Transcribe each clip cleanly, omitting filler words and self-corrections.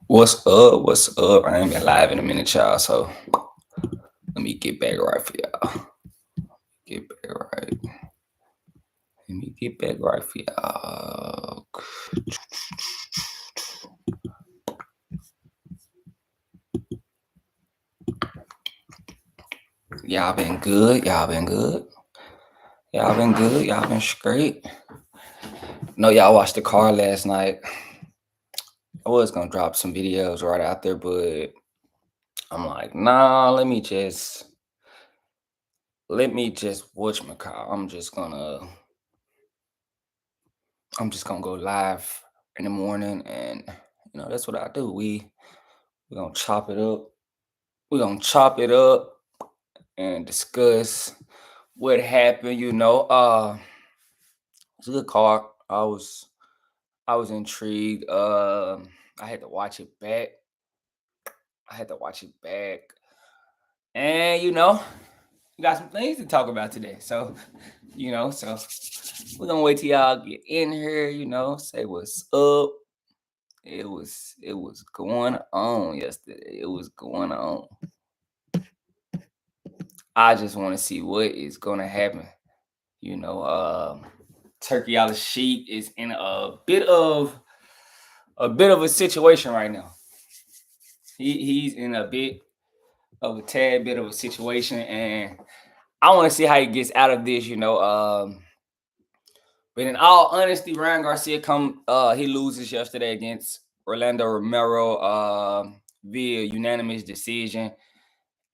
What's up? What's up? I ain't been live in a minute, y'all. So let me get back right for y'all. Get back right. Let me get back right for y'all. Y'all been good. Y'all been good. Y'all been good. Y'all been straight. No, y'all watched the car last night. I was gonna drop some videos right out there, but I'm like, nah. Let me just watch my car. I'm just gonna go live in the morning, and that's what I do. We're gonna chop it up. We're gonna chop it up and discuss what happened. It's a good car. I was intrigued. I had to watch it back. And we got some things to talk about today. So, we're gonna wait till y'all get in here, say what's up. It was going on yesterday. It was going on. I just want to see what is gonna happen. Turkey out of sheep is in a bit of a situation right now. He's in a tad bit of a situation, and I want to see how he gets out of this. But in all honesty, Ryan Garcia he loses yesterday against Orlando Romero via unanimous decision.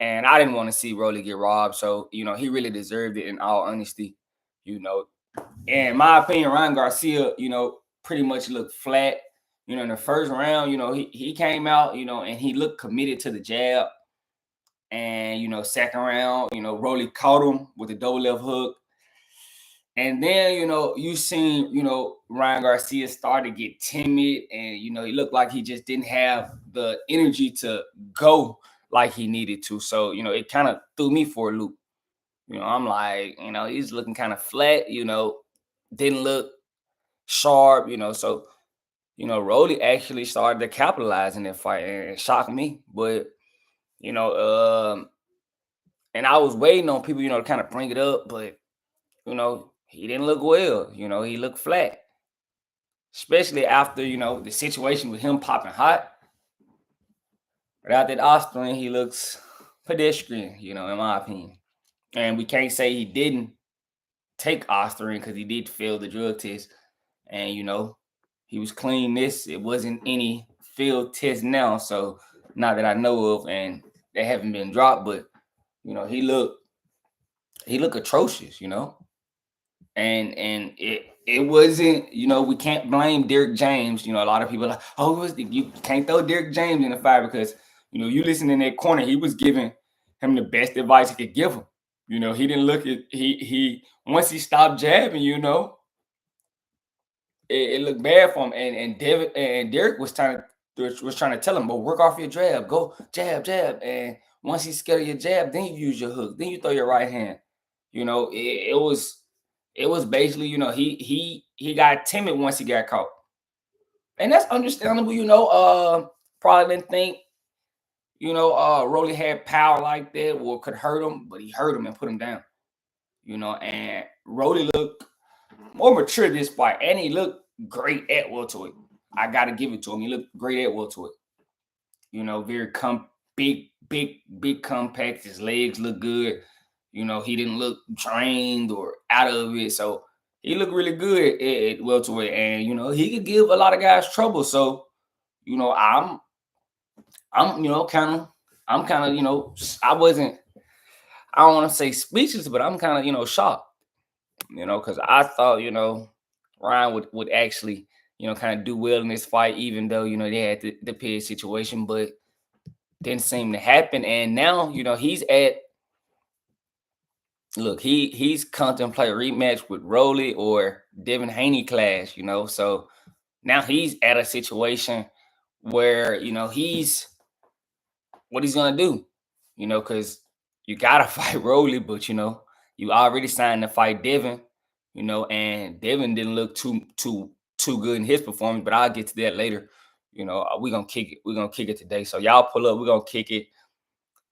And I didn't want to see Rolly get robbed. So, he really deserved it in all honesty. And in my opinion, Ryan Garcia, pretty much looked flat. In the first round, he came out, and he looked committed to the jab. And, second round, Rolly caught him with a double left hook. And then, you seen, Ryan Garcia start to get timid, and, he looked like he just didn't have the energy to go like he needed to. So, it kind of threw me for a loop. I'm like, he's looking kind of flat, didn't look sharp, so, Rolly actually started to capitalize in that fight, and it shocked me. But, and I was waiting on people, to kind of bring it up, but, he didn't look well. He looked flat, especially after, the situation with him popping hot. Without that OSTARINE, he looks pedestrian, in my opinion. And we can't say he didn't take OSTARINE because he did fail the drug test. And, he was clean it wasn't any field test now. So, not that I know of, and they haven't been dropped, but, he looked atrocious, and it wasn't, we can't blame Derrick James. A lot of people are like, oh, you can't throw Derrick James in the fire because, you listen in that corner, he was giving him the best advice he could give him. He didn't look at he once he stopped jabbing, it looked bad for him. And Devin and Derrick was trying to tell him, but work off your jab, go jab. And once he's scared of your jab, then you use your hook, then you throw your right hand. It was basically, he got timid once he got caught. And that's understandable, probably didn't think, Rolly had power like that or could hurt him, but he hurt him and put him down. And Rolly looked more mature this fight, and he looked great at welterweight. I gotta give it to him. He looked great at welterweight. Very big compact. His legs look good. He didn't look drained or out of it. So he looked really good at welterweight, and he could give a lot of guys trouble. So I'm kind of I don't want to say speechless, but I'm kind of shocked. Because I thought Ryan would actually kind of do well in this fight, even though they had the pay situation, but didn't seem to happen. And now he's contemplating a rematch with Rolly or Devin Haney clash. So now he's at a situation where he's what he's gonna do. Because you gotta fight Rolly, but you already signed to fight Devin. and Devin didn't look too good in his performance, but I'll get to that later. We're gonna kick it. We're gonna kick it today. So y'all pull up, we're gonna kick it.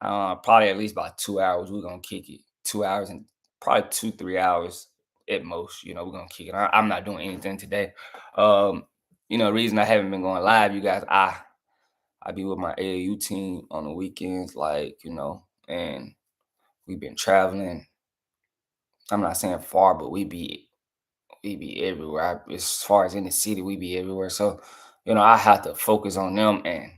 Probably at least about 2 hours. We're gonna kick it. 2 hours and probably 2-3 hours at most. We're gonna kick it. I'm not doing anything today. The reason I haven't been going live, you guys, I be with my AAU team on the weekends, and we've been traveling. I'm not saying far, but we be everywhere. As far as in the city, we be everywhere. So, I have to focus on them, and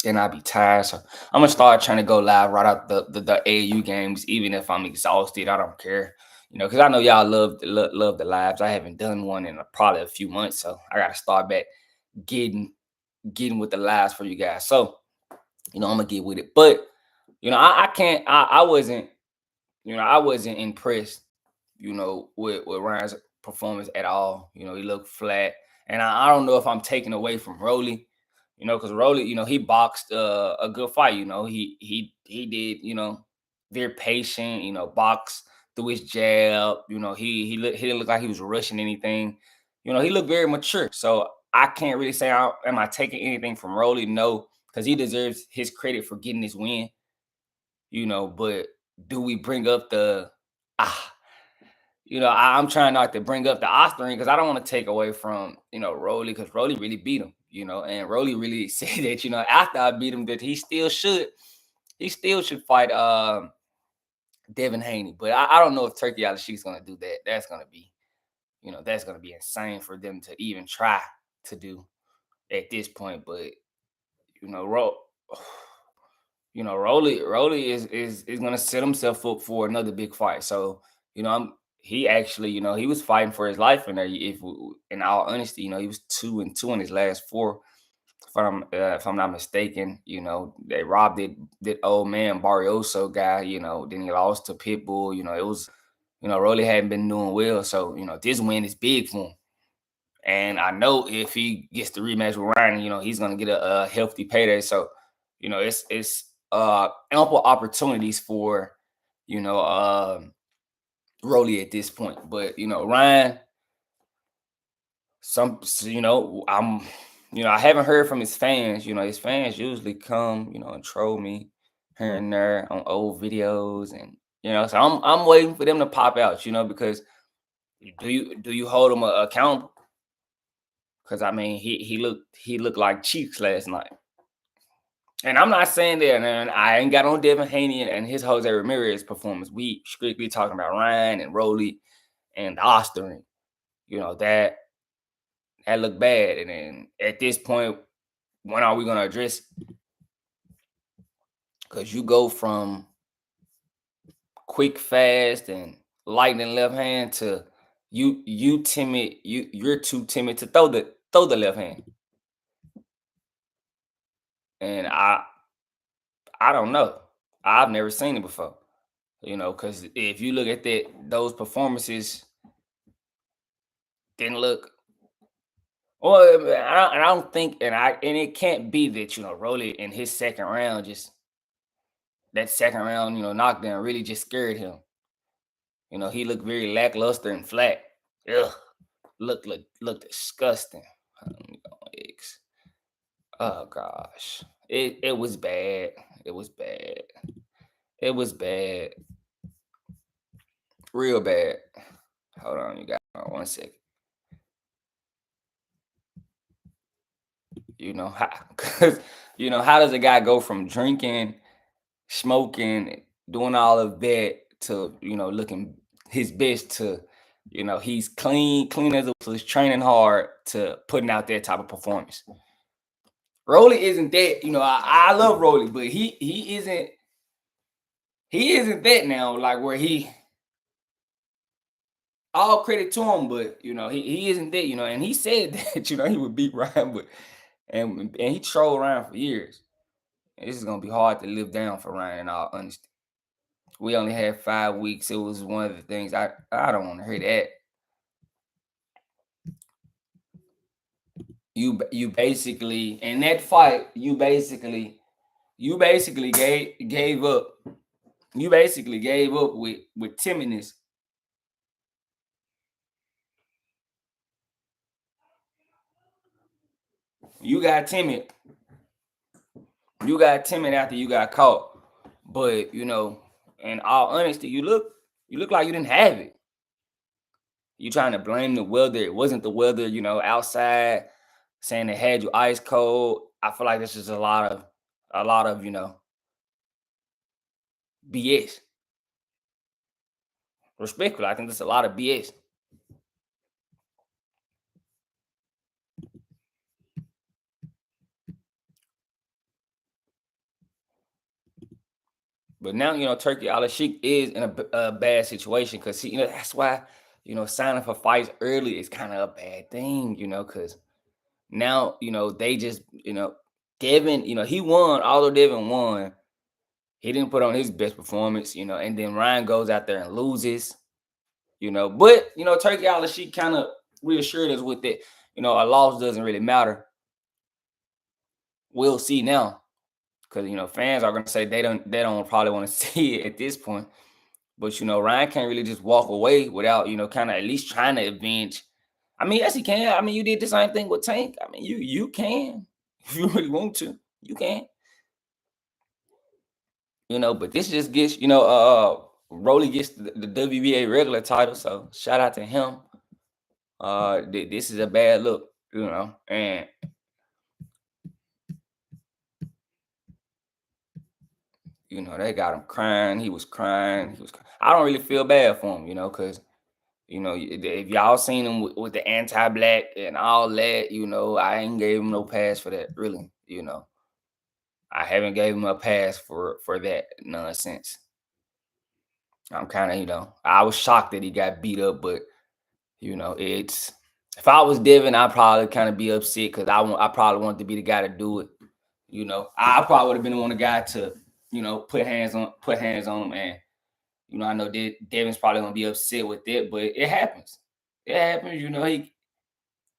then I be tired. So I'm gonna start trying to go live right out the AAU games, even if I'm exhausted. I don't care, because I know y'all love the lives. I haven't done one in probably a few months, so I gotta start back getting with the lives for you guys. So, I'm gonna get with it. But I can't. I wasn't impressed, with Ryan's performance at all. He looked flat. And I don't know if I'm taking away from Rolly, because Rolly, he boxed a good fight. He did, very patient, box through his jab. He didn't look like he was rushing anything. He looked very mature. So I can't really say, am I taking anything from Rolly? No, because he deserves his credit for getting this win. But do we bring up the I'm trying not to bring up the OSTARINE because I don't want to take away from Rolly, because Rolly really beat him, and Rolly really said that after I beat him that he still should fight Devin Haney. But I don't know if Turkey out of Sheik's gonna do that. That's gonna be insane for them to even try to do at this point. But Rolly is gonna set himself up for another big fight. So he actually he was fighting for his life in there. If in all honesty, he was 2-2 in his last 4. If I'm not mistaken, they robbed that old man Barrioso guy. Then he lost to Pitbull. It was Rolly hadn't been doing well. So this win is big for him. And I know if he gets the rematch with Ryan, he's gonna get a healthy payday. So, it's ample opportunities for, Rolly at this point. But Ryan, I haven't heard from his fans. His fans usually come, and troll me here and there on old videos, and so I'm waiting for them to pop out, because do you hold them accountable? Because I mean, he looked like cheeks last night. And I'm not saying that, and I ain't got on Devin Haney and his Jose Ramirez performance. We strictly talking about Ryan and Rolly and OSTARINE. That looked bad. And then at this point, when are we gonna address it? Because you go from quick, fast, and lightning left hand to you're too timid to throw the left hand. And I don't know. I've never seen it before. Because if you look at those performances didn't look. Well, I don't think, and it can't be that Rolly in his second round, just that second round knockdown really just scared him. He looked very lackluster and flat. Ugh, look disgusting. Oh gosh, it was bad. It was bad. It was bad. Real bad. Hold on, you got 1 second. Because how does a guy go from drinking, smoking, doing all of that to looking his best to he's clean as a whistle, training hard to putting out that type of performance. Rolly isn't that. I love Rolly, but he isn't that now. Like where he. All credit to him, but he isn't that. And he said that he would beat Ryan, but and he trolled Ryan for years. And this is gonna be hard to live down for Ryan, in all honesty. We only had 5 weeks. It was one of the things I don't want to hear that. You basically in that fight, you basically gave up. You basically gave up with timidness. You got timid. You got timid after you got caught. But you know, in all honesty, you look like you didn't have it. You trying to blame the weather. It wasn't the weather, you know, outside saying they had you ice cold. I feel like this is a lot of, you know, BS. Respectfully, I think there's a lot of BS. But now, you know, Turkey Al Sheik is in a bad situation because, you know, that's why, you know, signing for fights early is kind of a bad thing, you know, because now, you know, they just, you know, Devin, you know, he won, although Devin won, he didn't put on his best performance, you know, and then Ryan goes out there and loses, you know. But, you know, Turkey Al Sheik kind of reassured us with it, you know, a loss doesn't really matter. We'll see now. Because you know, fans are gonna say they don't probably want to see it at this point. But you know, Ryan can't really just walk away without, you know, kind of at least trying to avenge. I mean, yes, he can. I mean, you did the same thing with Tank. I mean, you can if you really want to, you can. You know, but this just gets, you know, Rolly gets the WBA regular title, so shout out to him. This is a bad look, you know, and you know they got him crying. He was crying. He was. I don't really feel bad for him, you know, because you know, if y'all seen him with the anti-black and all that, you know, I ain't gave him no pass for that. Really, you know, I haven't gave him a pass for that nonsense. I'm kind of, you know, I was shocked that he got beat up, but you know, it's if I was Devin, I'd probably kind of be upset because I probably wanted to be the guy to do it. You know, I probably would have been the one the guy to, you know, put hands on him, and you know, I know Devin's probably gonna be upset with it, but it happens. It happens, you know.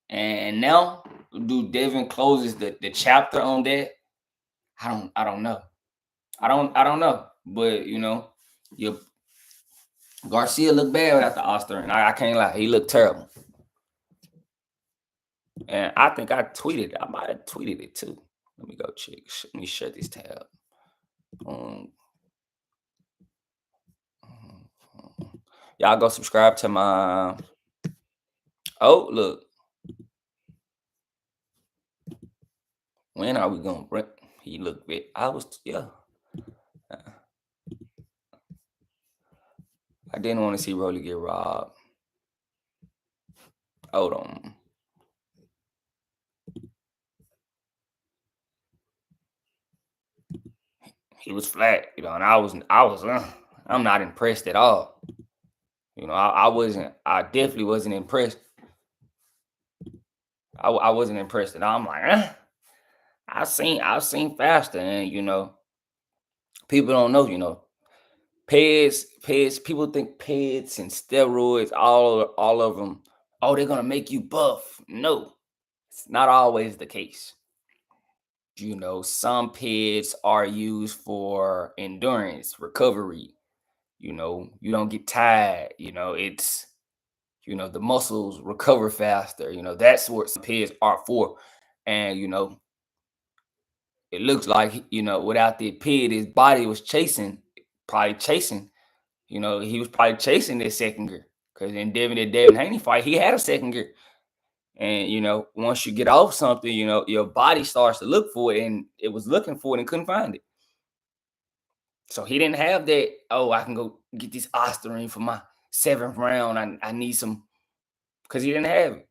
And now, do Devin closes the chapter on that? I don't know. I don't know. But you know, your Garcia looked bad without the OSTARINE. I can't lie. He looked terrible. And I think I tweeted. I might have tweeted it too. Let me go check. Let me shut this tab. Um, y'all go subscribe to my. Oh look, when are we gonna bring? He looked big. I was yeah. I didn't want to see Rolly get robbed. Hold on. He was flat, you know, and I'm not impressed at all. You know, I wasn't. I definitely wasn't impressed. I wasn't impressed at all. I'm like, I've seen faster, and you know, people don't know. You know, peds. People think peds and steroids, all of them. Oh, they're gonna make you buff. No, it's not always the case. You know, some peds are used for endurance, recovery. You know, you don't get tired. You know, it's you know the muscles recover faster. You know, that's what some peds are for. And you know, it looks like you know without the ped, his body was probably chasing. You know, he was probably chasing that second gear because in Devin Haney fight, he had a second gear. And you know, once you get off something, you know, your body starts to look for it, and it was looking for it and couldn't find it. So he didn't have that. Oh, I can go get this OSTARINE for my seventh round. I need some because he didn't have it.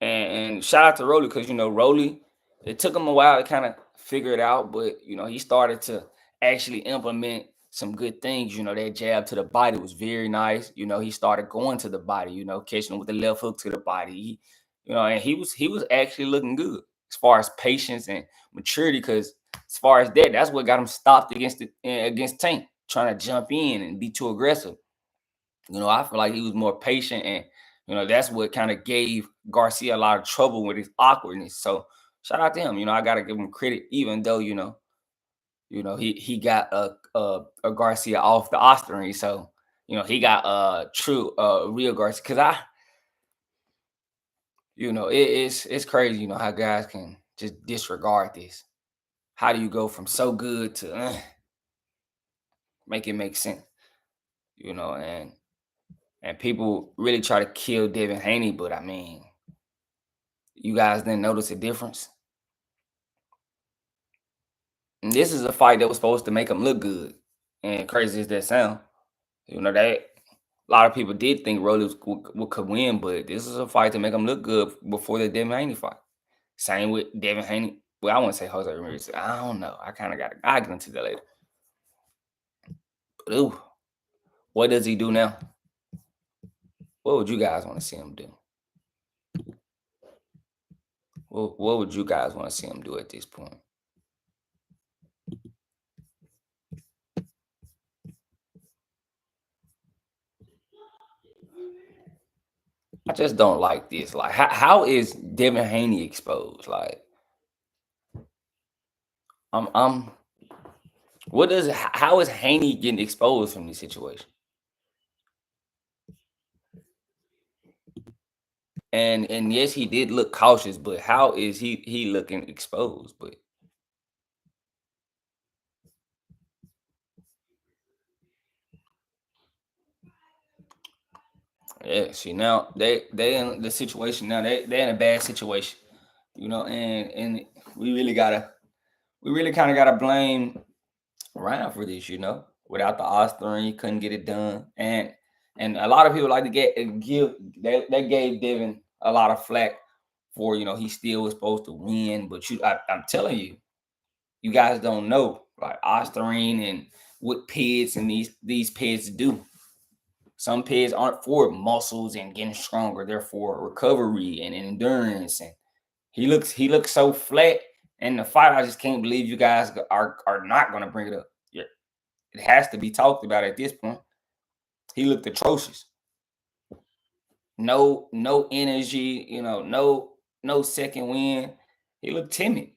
And shout out to Rolly because you know Rolly, it took him a while to kind of figure it out, but you know he started to actually implement some good things. You know that jab to the body was very nice. You know he started going to the body. You know catching him with the left hook to the body. You know, and he was actually looking good as far as patience and maturity. Because as far as that, that's what got him stopped against Tank trying to jump in and be too aggressive. You know, I feel like he was more patient, and you know that's what kind of gave Garcia a lot of trouble with his awkwardness. So shout out to him. You know, I gotta give him credit, even though he got a Garcia off the OSTARINE. So you know he got true real Garcia because it's crazy, how guys can just disregard this. How do you go from so good to make it make sense? And people really try to kill Devin Haney, but I mean, you guys didn't notice a difference. And this is a fight that was supposed to make him look good. And crazy as that sound, that a lot of people did think Rolly could win, but this is a fight to make him look good before the Devin Haney fight. Same with Devin Haney. Well, I wouldn't say Jose Ramirez. I don't know. I kind of I'll get into that later. But ooh, what does he do now? What would you guys want to see him do? What would you guys want to see him do at this point? I just don't like this. Like, how is Devin Haney exposed? Like, I'm how is Haney getting exposed from this situation? And yes, he did look cautious, but how is he looking exposed? But yeah, see, now they in the situation now. They're in a bad situation, and we really kind of gotta blame Ryan for this. Without the OSTARINE, he couldn't get it done, and a lot of people like to give they gave Devin a lot of flack for he still was supposed to win, but I'm telling you, you guys don't know like OSTARINE and what PEDs and these PEDs do. Some PEDs aren't for muscles and getting stronger; they're for recovery and endurance. And he looks so flat in the fight. I just can't believe you guys are not going to bring it up. Yeah, it has to be talked about at this point. He looked atrocious. No energy. No second win. He looked timid.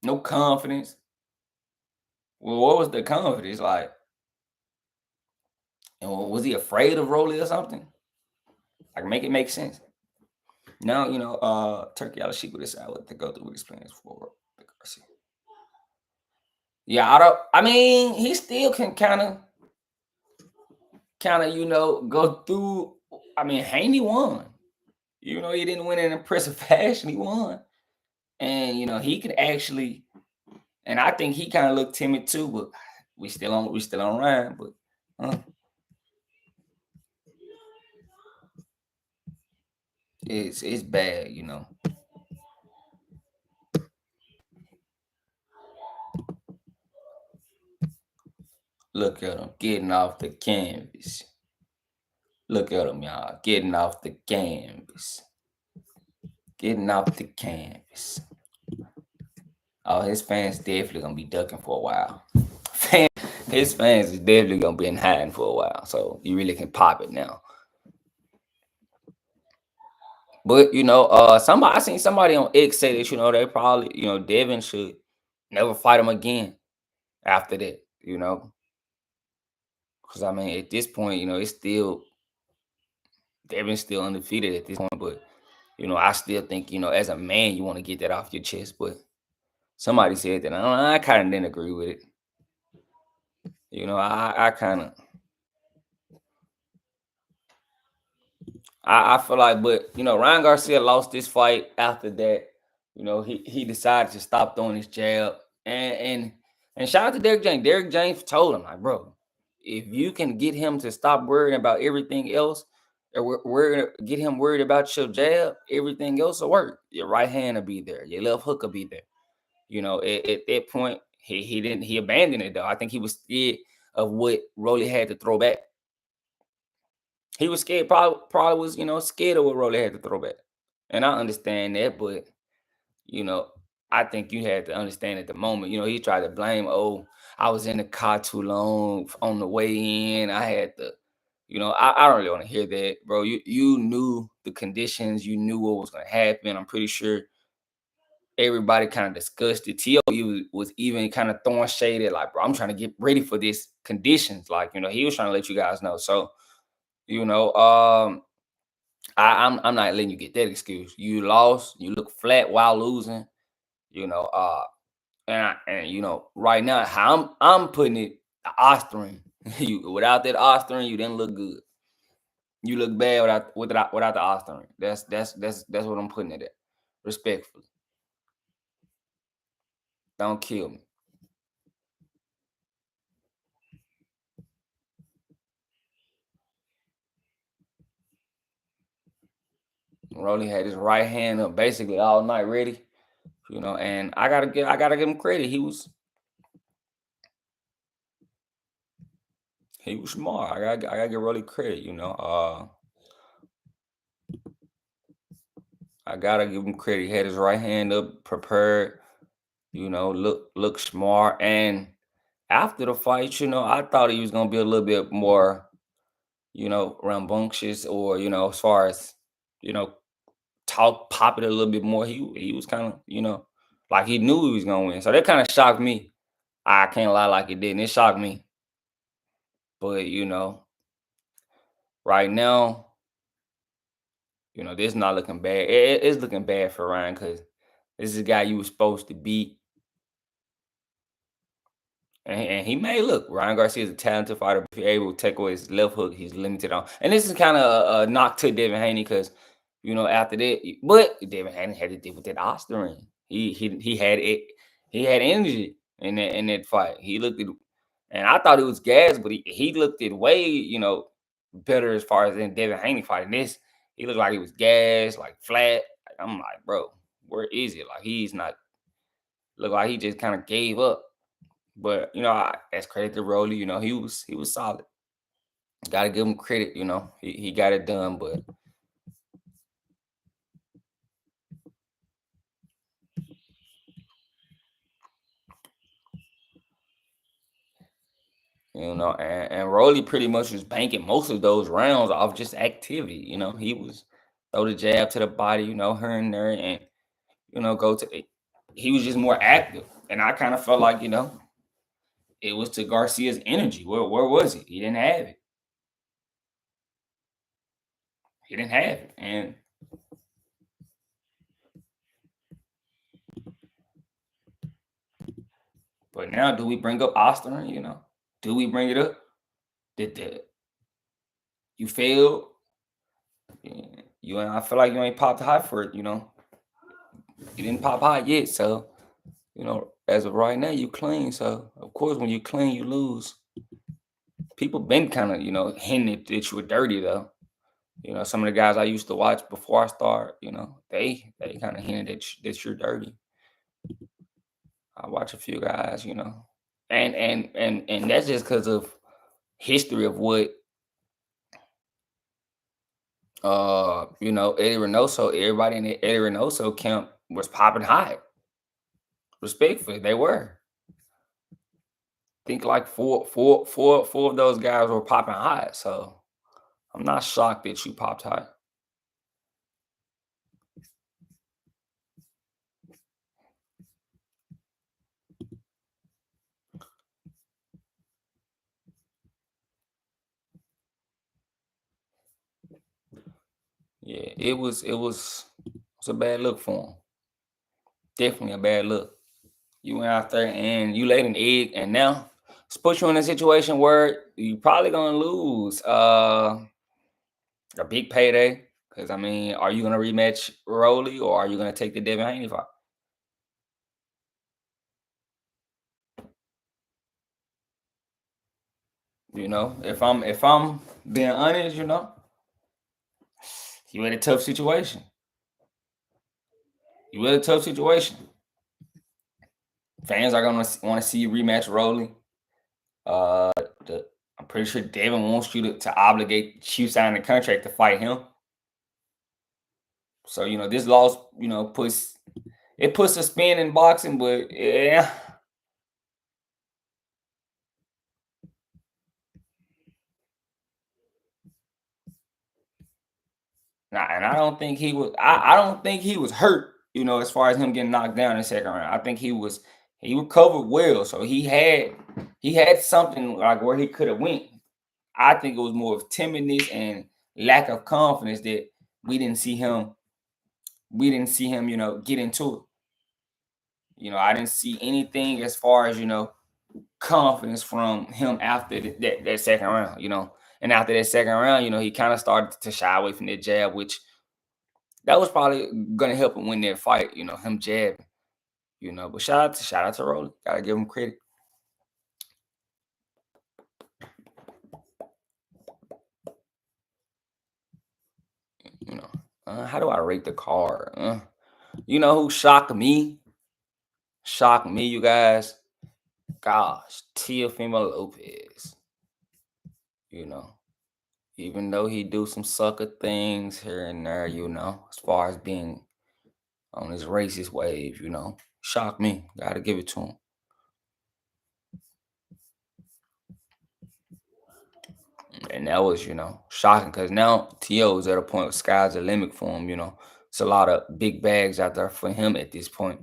No confidence. Well, what was the confidence like? And was he afraid of Rolly or something? Like, make it make sense. Now, Turkey out of sheep with this outlet to go through his plans for the Garcia. Yeah, I mean, he still can go through. I mean, Haney won. He didn't win in impressive fashion. He won. And he could actually, and I think he kind of looked timid too, but we still on Ryan, but it's bad. Look at him getting off the canvas. Look at him, y'all, getting off the canvas. Getting off the canvas. Oh, his fans definitely gonna be ducking for a while. His fans is definitely gonna be in hiding for a while, so you really can pop it now. But I seen somebody on X say that they probably Devin should never fight him again after that. Because I mean at this point it's still Devin's still undefeated at this point, but I still think as a man you want to get that off your chest. But somebody said that I kind of didn't agree with it. I kind of I feel like, but Ryan Garcia lost this fight after that. He decided to stop throwing his jab, and shout out to Derrick James. Derrick James told him like, bro, if you can get him to stop worrying about everything else, or get him worried about your jab, everything else will work. Your right hand will be there, your left hook will be there. At that point, he abandoned it though. I think he was scared of what Rolly had to throw back. He was scared, probably was, scared of what Rolly had to throw back. And I understand that, but you know, I think you had to understand at the moment, he tried to blame, oh, I was in the car too long on the way in. I had to, I don't really want to hear that, bro. You knew the conditions, you knew what was gonna happen. I'm pretty sure everybody kind of discussed it. TEO was even kind of throwing shade at like, bro, I'm trying to get ready for this conditions. Like, he was trying to let you guys know. So, you know, um, I'm not letting you get that excuse. You lost. You look flat while losing. You know. And you know, right now, how I'm putting it, the OSTARINE. You without that OSTARINE, you didn't look good. You look bad without the OSTARINE. That's what I'm putting it at. Respectfully, don't kill me. Rolly had his right hand up basically all night ready. You know, and I gotta give him credit. He was smart. I gotta give Rolly credit. You know, I gotta give him credit. He had his right hand up, prepared. You know, look smart. And after the fight, you know, I thought he was gonna be a little bit more, you know, rambunctious, or you know, as far as you know, pop it a little bit more. He was kind of, you know, like he knew he was gonna win. So that kind of shocked me. I can't lie, like it didn't. It shocked me. But you know, right now, you know, this not looking bad. It's looking bad for Ryan, because this is a guy you were supposed to beat. And he may look. Ryan Garcia is a talented fighter. If you're able to take away his left hook, he's limited on. And this is kind of a knock to Devin Haney, because you know after that, but Devin Haney had to deal with that OSTARINE. He had it. He had energy in that fight. He looked at, and I thought it was gas, but he looked at way, you know, better as far as in Devin Haney fighting this. He looked like he was gas, like flat. Like, I'm like, bro, where is it? Like he's not. Look like he just kind of gave up. But you know, that's credit to Rolly. You know, he was solid. Got to give him credit. You know, he got it done. But you know, and Rolly pretty much was banking most of those rounds off just activity. You know, he was throw the jab to the body. You know, here and there, and you know, go to. He was just more active, and I kind of felt like, you know, it was to Garcia's energy. Where was it? He didn't have it. He didn't have it, and but now, do we bring up OSTARINE? You know, do we bring it up? Did you failed? You and I feel like you ain't popped high for it. You know, you didn't pop high yet. So you know, as of right now, you clean. So of course, when you clean, you lose. People been kind of, you know, hinting that you were dirty though. You know, some of the guys I used to watch before I start, you know, they kind of hinted that you're dirty. I watch a few guys, you know, and that's just because of history of what you know, Eddie Reynoso, everybody in the Eddie Reynoso camp was popping high. Respectfully, they were. Think like four of those guys were popping high. So I'm not shocked that you popped high. Yeah, it was a bad look for him. Definitely a bad look. You went out there and you laid an egg, and now it's put you in a situation where you probably gonna lose a big payday. Because I mean, are you gonna rematch Rolly, or are you gonna take the Devin Haney fight? You know, if I'm being honest, you know, you in a tough situation. You in a tough situation. Fans are gonna want to see you rematch Rolly. Uh, I'm pretty sure Devin wants you to obligate you signing the contract to fight him. So you know this loss, you know, puts a spin in boxing, but yeah. Nah, and I don't think he was. I don't think he was hurt. You know, as far as him getting knocked down in the second round, I think he recovered well. So he had something like where he could have went. I think it was more of timidness and lack of confidence that we didn't see him. We didn't see him, get into it. I didn't see anything as far as confidence from him after that second round. And after that second round, he kind of started to shy away from that jab, which that was probably gonna help him win that fight. Him jabbing. But shout out to Rolly. Gotta give him credit. How do I rate the card? Who shocked me? Shocked me, you guys. Gosh, Teofimo Lopez. Even though he do some sucker things here and there, as far as being on his racist wave, shocked me. Gotta give it to him. And that was, shocking because now TEO is at a point where sky's the limit for him. It's a lot of big bags out there for him at this point.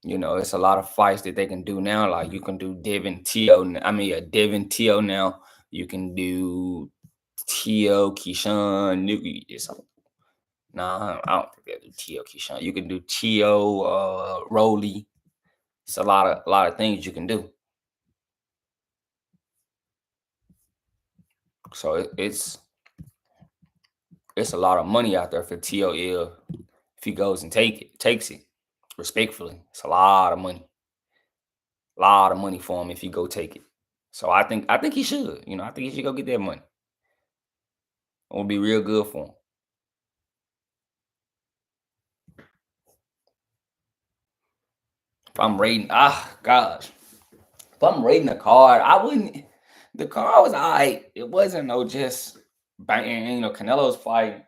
It's a lot of fights that they can do now. Like you can do Devin TEO. Devin TEO now. You can do TEO Keyshawn. Nah, I don't think they do TEO Keyshawn. You can do TEO Rolly. It's a lot of things you can do. So it's a lot of money out there for TEO if he goes and takes it respectfully. It's a lot of money. A lot of money for him if he go take it. So I think he should. I think he should go get that money. It will be real good for him. If I'm rating, gosh. If I'm rating the card, I wouldn't. The card was alright. It wasn't no just bang. Canelo's fighting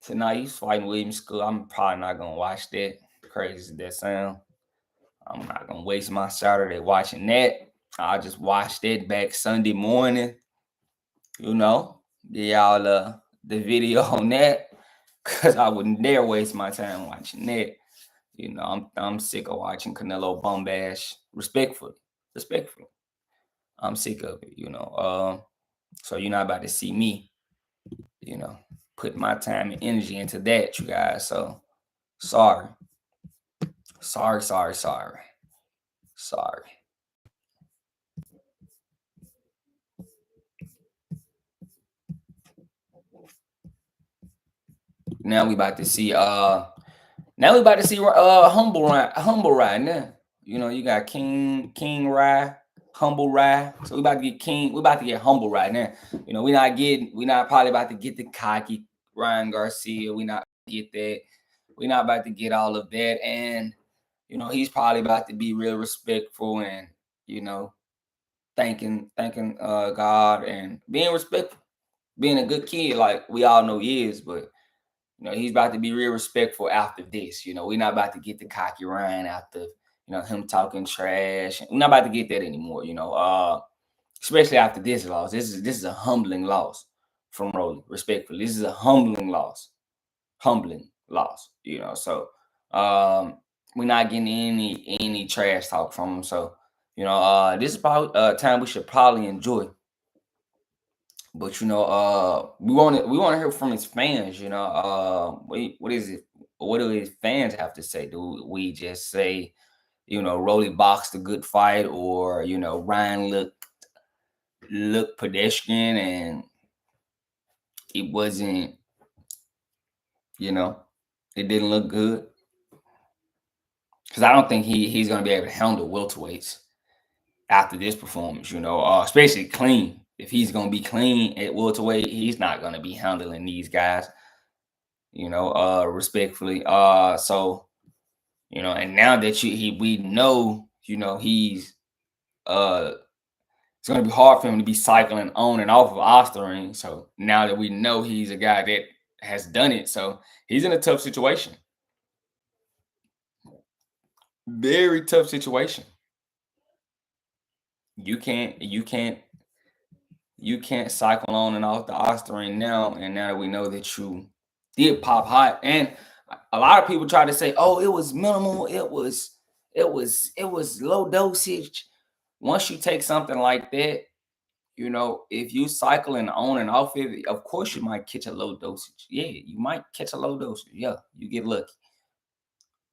tonight. He's fighting William School. I'm probably not gonna watch that. Crazy as that sound. I'm not gonna waste my Saturday watching that. I'll just watch that back Sunday morning. Get y'all the video on that. Cause I wouldn't dare waste my time watching that. I'm sick of watching Canelo bum bash. Respectfully. I'm sick of it, So you're not about to see me, put my time and energy into that, you guys. So sorry. Now we about to see humble ride now. You got King Rye, humble ride. So we about to get King, we about to get humble right now. We're not probably about to get the cocky Ryan Garcia. We're not get that. We're not about to get all of that. And he's probably about to be real respectful and thanking God and being respectful, being a good kid like we all know he is, but he's about to be real respectful after this. We're not about to get the cocky Ryan after, him talking trash. We're not about to get that anymore, especially after this loss. This is a humbling loss from Rolly, respectfully. This is a humbling loss. So we're not getting any trash talk from him. So, this is probably a time we should probably enjoy. But we want to hear from his fans. What is it? What do his fans have to say? Do we just say, Rolly boxed a good fight, or Ryan looked pedestrian and it wasn't, it didn't look good? Because I don't think he's gonna be able to handle welterweights after this performance. Especially clean. If he's gonna be clean at welterweight, he's not gonna be handling these guys. Respectfully. So, and now that we know, he's it's gonna be hard for him to be cycling on and off of OSTARINE. So now that we know he's a guy that has done it, so he's in a tough situation. Very tough situation. You can't cycle on and off the OSTARINE now, and now that we know that you did pop hot, and a lot of people try to say, "Oh, it was minimal. It was low dosage." Once you take something like that, You know, if you cycling on and off it, of course you might catch a low dosage. Yeah, you might catch a low dosage. Yeah, you get lucky.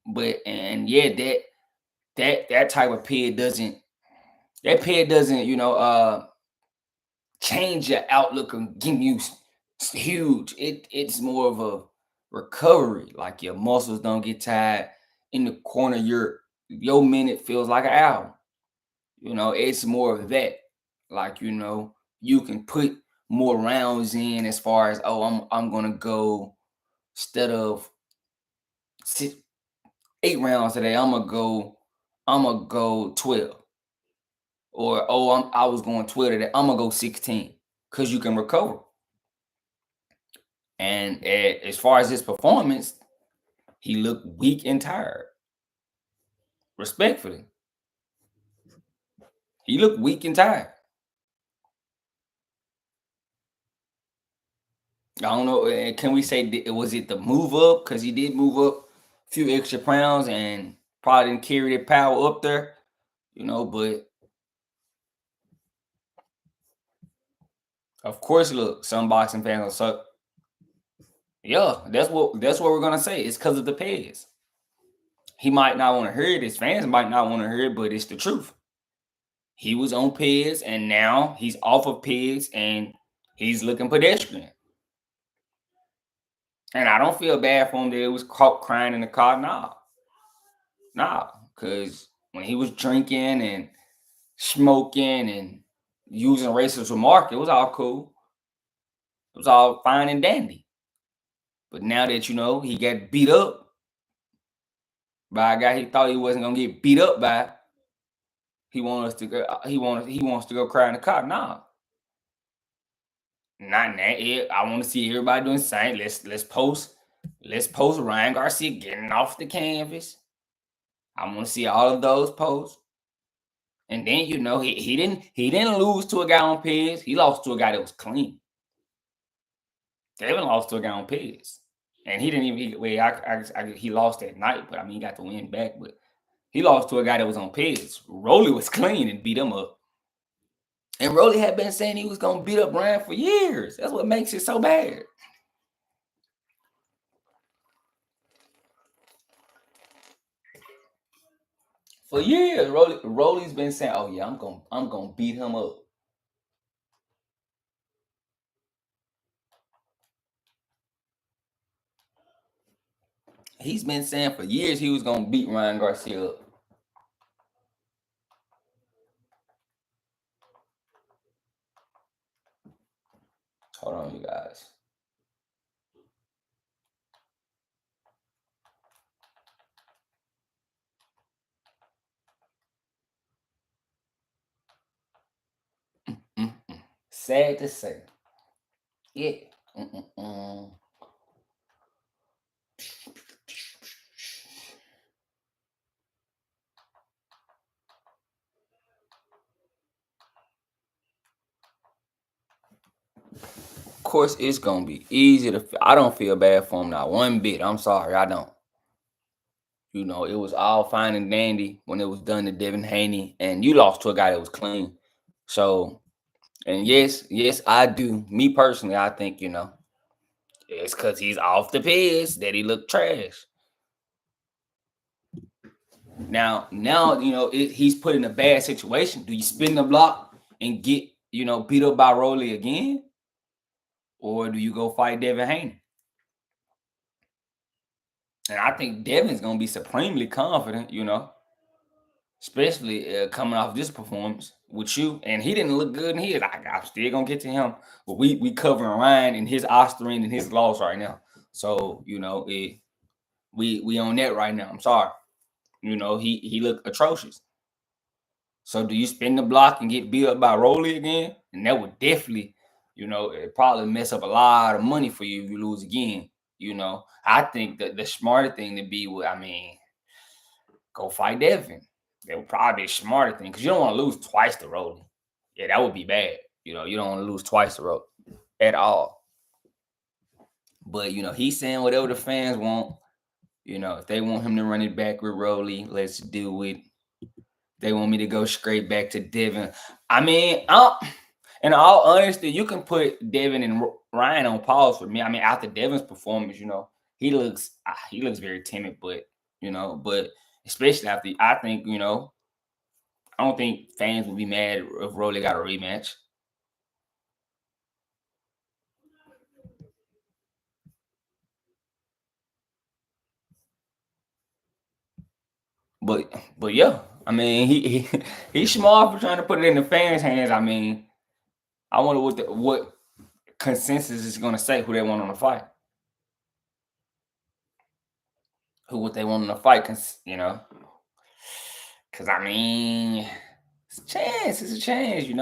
But and yeah, that type of ped doesn't change your outlook and give you huge. It's more of a recovery. Like your muscles don't get tired in the corner. Your minute feels like an hour. You know, it's more of that. Like, you know, you can put more rounds in as far as, oh, I'm gonna go instead of six, 8 rounds today, I'm gonna go 12. Or oh, I was going 12 today, I'm gonna go 16. Cause you can recover. And as far as his performance, he looked weak and tired. Respectfully, he looked weak and tired. I don't know. Can we say was it the move up? Because he did move up a few extra pounds and probably didn't carry the power up there, you know. But of course, look, some boxing fans will suck. Yeah, that's what we're gonna say. It's because of the pads. He might not want to hear it. His fans might not want to hear it, but it's the truth. He was on pads and now he's off of pads and he's looking pedestrian. And I don't feel bad for him that it was caught crying in the car. Nah, because when he was drinking and smoking and using racist remark, it was all cool. It was all fine and dandy. But now that you know he got beat up by a guy he thought he wasn't gonna get beat up by, he wants us to go. He wants to go cry in the car. Nah, not that. I want to see everybody doing the same. Let's post Ryan Garcia getting off the canvas. I want to see all of those posts. And then you know he didn't lose to a guy on pads. He lost to a guy that was clean. Devin lost to a guy on pads, and he didn't even. He lost that night, but I mean he got the win back. But he lost to a guy that was on pads. Rolly was clean and beat him up. And Rolly had been saying he was gonna beat up Ryan for years. That's what makes it so bad. For years, Rolly's been saying, "Oh yeah, I'm gonna beat him up." He's been saying for years he was gonna beat Ryan Garcia up. Hold on, you guys. Mm-mm. Sad to say. Yeah. Mm-mm-mm. Of course, it's gonna be easy to. I don't feel bad for him not one bit. I'm sorry, I don't. You know, it was all fine and dandy when it was done to Devin Haney, and you lost to a guy that was clean. So, and yes, I do. Me personally, I think it's because he's off the piss that he looked trash. Now he's put in a bad situation. Do you spin the block and get beat up by Rolly again, or do you go fight Devin Haney? And I think Devin's gonna be supremely confident, especially coming off this performance with you. And he didn't look good in his. I'm still gonna get to him, but we covering Ryan and his OSTARINE and his loss right now. So we on that right now. I'm sorry. He looked atrocious. So do you spin the block and get beat up by Rolly again? And that would definitely, it probably mess up a lot of money for you if you lose again. I think that the smarter thing to be would, go fight Devin. That would probably be a smarter thing because you don't want to lose twice to Rolly. Yeah, that would be bad. You don't want to lose twice to Rolly at all. But he's saying whatever the fans want. If they want him to run it back with Rolly, let's do it. They want me to go straight back to Devin. I mean, in all honesty, you can put Devin and Ryan on pause for me. I mean, after Devin's performance, he looks very timid, but especially after, I think, I don't think fans would be mad if Rolly got a rematch. But yeah, I mean, he's smart for trying to put it in the fans' hands. I mean, I wonder what consensus is going to say who they want on the fight. Who would they want on the fight? Because I mean, it's a chance. It's a chance. He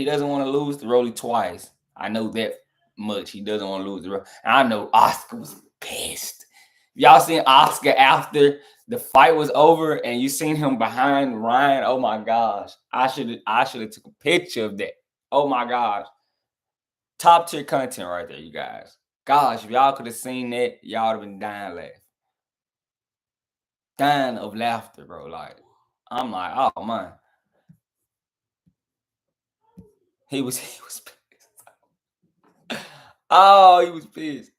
doesn't want to lose to Rolly twice. I know that much. He doesn't want to lose to Rolly. And I know Oscar was pissed. Y'all seen Oscar after the fight was over, and you seen him behind Ryan? Oh my gosh! I should have took a picture of that. Oh my gosh! Top tier content right there, you guys. Gosh, if y'all could have seen that, y'all would have been dying of laughter, bro. Like, I'm like, oh man, he was pissed. Oh, he was pissed.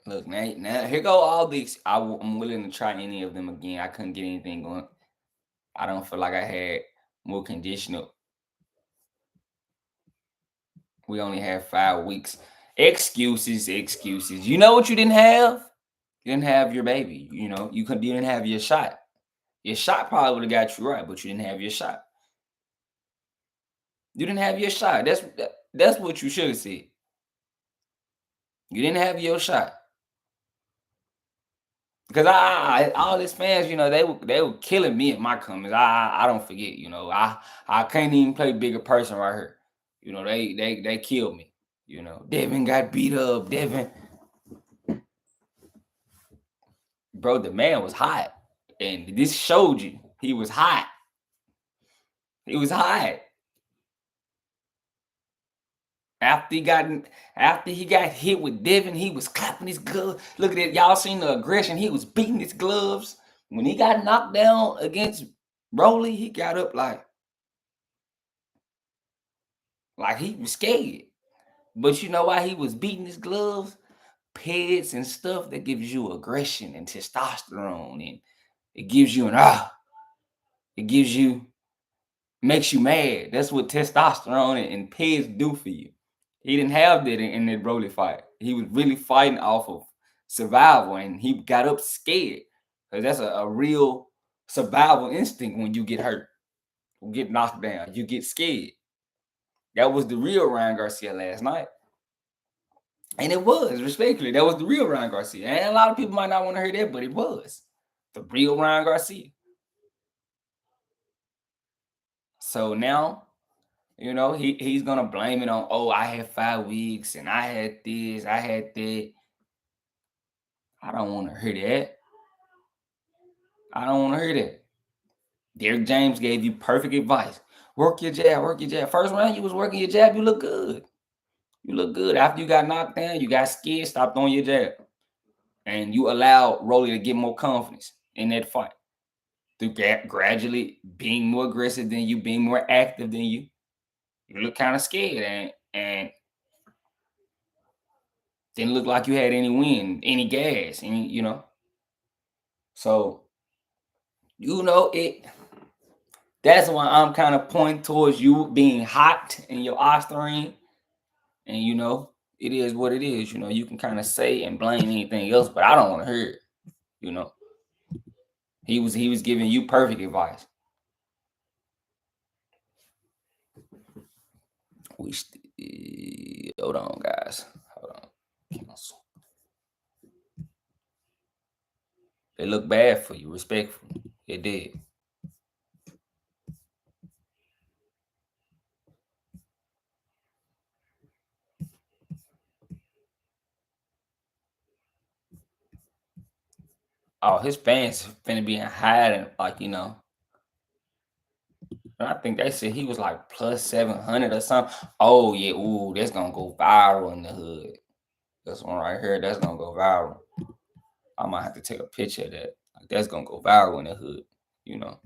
Look, now here go all these. I'm willing to try any of them again. I couldn't get anything going. I don't feel like I had more conditional. We only have 5 weeks. Excuses. You know what you didn't have? You didn't have your baby. You didn't have your shot. Your shot probably would have got you right, but you didn't have your shot. You didn't have your shot. That's what you should have said. You didn't have your shot. Because all these fans, they were killing me in my comments. I don't forget, I can't even play bigger person right here. They killed me. Devin got beat up. Devin, bro, the man was hot, and this showed you he was hot. He was hot. After he got hit with Devin, he was clapping his gloves. Look at it, y'all seen the aggression? He was beating his gloves. When he got knocked down against Rolly, he got up like he was scared. But you know why he was beating his gloves? Peds and stuff that gives you aggression and testosterone, and it gives you makes you mad. That's what testosterone and peds do for you. He didn't have that in that Broly fight. He was really fighting off of survival, and he got up scared, because that's a real survival instinct. When you get hurt or get knocked down, you get scared. That was the real Ryan Garcia last night. And it was, respectfully, that was the real Ryan Garcia. And a lot of people might not want to hear that, but it was the real Ryan Garcia. So now, he's gonna blame it on, oh, I had 5 weeks and I had this, I had that. I don't want to hear that. I don't want to hear that. Derrick James gave you perfect advice. Work your jab, work your jab. First round, you was working your jab, you look good. You look good. After you got knocked down, you got scared, stop throwing your jab. And you allowed Rolly to get more confidence in that fight. Through gradually being more aggressive than you, being more active than you. You look kind of scared, and didn't look like you had any wind, any gas, So, it. That's why I'm kind of pointing towards you being hot in your OSTARINE, and it is what it is. You can kind of say and blame anything else, but I don't want to hear it. He was giving you perfect advice. Hold on, guys. Hold on. Cancel. It looked bad for you, respectfully. It did. Oh, his fans finna be in hiding, I think they said he was like plus 700 or something. Oh yeah, ooh, that's gonna go viral in the hood. This one right here, that's gonna go viral. I might have to take a picture of that. Like, that's gonna go viral in the hood, you know.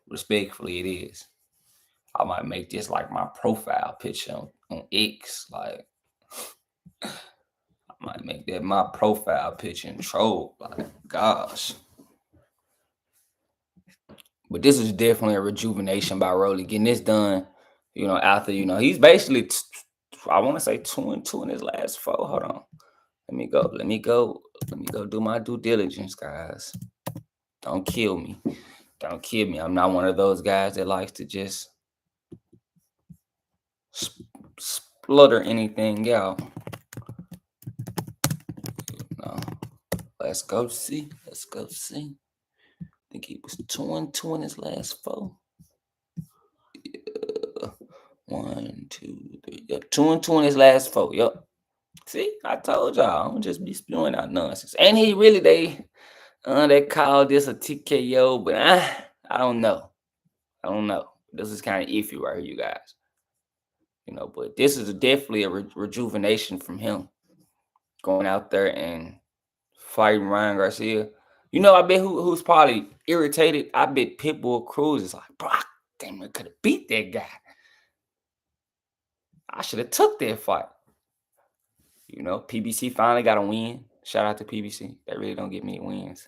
Respectfully, it is. I might make this like my profile picture on X. Like, I might make that my profile picture and troll. Like, gosh. But this is definitely a rejuvenation by Rolly getting this done. You know, after he's basically I want to say 2-2 in his last 4. Hold on, let me go. Let me go do my due diligence, guys. Don't kill me. Don't kill me. I'm not one of those guys that likes to just splutter anything out. No. Let's go see. Let's go see. I think he was 2-2 in his last 4. Yeah. 1, 2, 3. Yep. 2-2 in his last 4. Yep. See, I told y'all. I'm just be spewing out nonsense. And he really they called this a TKO, but I don't know. I don't know. This is kind of iffy right here, you guys. But this is definitely a rejuvenation from him going out there and fighting Ryan Garcia. I bet who's probably irritated. I bet Pitbull Cruz is like, bro, damn, I could have beat that guy. I should have took that fight. PBC finally got a win. Shout out to PBC. They really don't get many wins.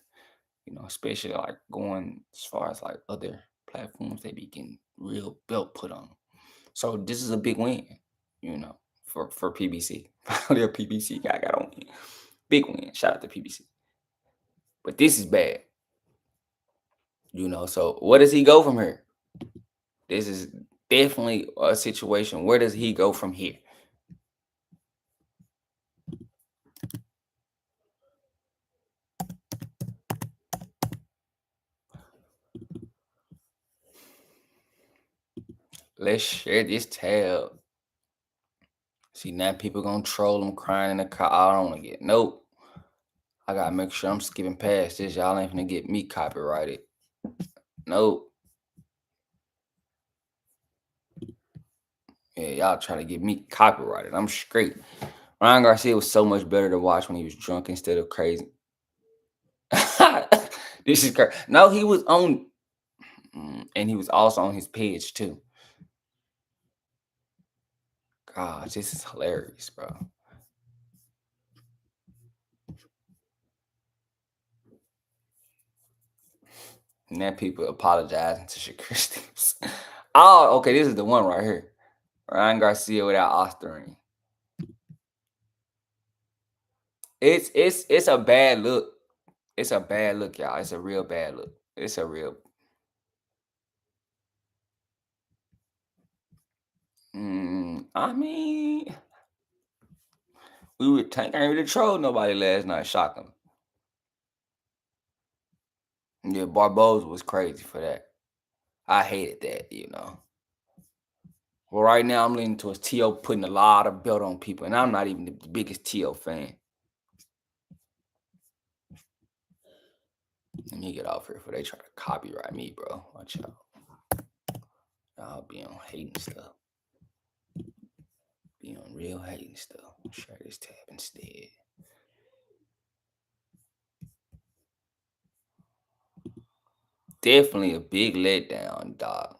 Especially like going as far as like other platforms, they be getting real belt put on them. So this is a big win, for PBC. Finally, a PBC guy got a win. Big win. Shout out to PBC. But this is bad. So where does he go from here? This is definitely a situation. Where does he go from here? Let's share this tab. See, now people gonna troll him crying in the car. I don't want to get nope. I gotta make sure I'm skipping past this. Y'all ain't gonna get me copyrighted. Nope. Yeah, y'all try to get me copyrighted. I'm straight. Ryan Garcia was so much better to watch when he was drunk instead of crazy. This is crazy. No, he was on, and he was also on his page too. Gosh, this is hilarious, bro. Now people apologizing to Shakur Stevens. Oh, okay, this is the one right here. Ryan Garcia without OSTARINE. It's a bad look. It's a bad look, y'all. It's a real bad look. It's a real. I mean, Tank ain't really trolled nobody last night. Shocking. Yeah, Barboza was crazy for that. I hated that. Well, right now I'm leaning towards TEO putting a lot of belt on people, and I'm not even the biggest TEO fan. Let me get off here before they try to copyright me, bro. Watch out. I'll be on hating stuff. Be on real hating stuff. Share this tab instead. Definitely a big letdown, dog.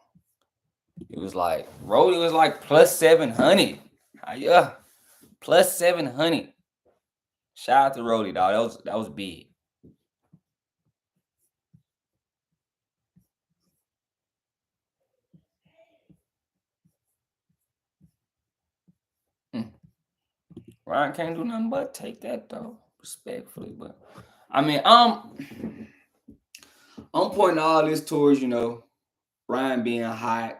It was like Rolly was like plus 700. Yeah, plus 700. Shout out to Rolly, dog. That was big. Ryan can't do nothing but take that though, respectfully. But I mean, I'm pointing all this towards Ryan being hot.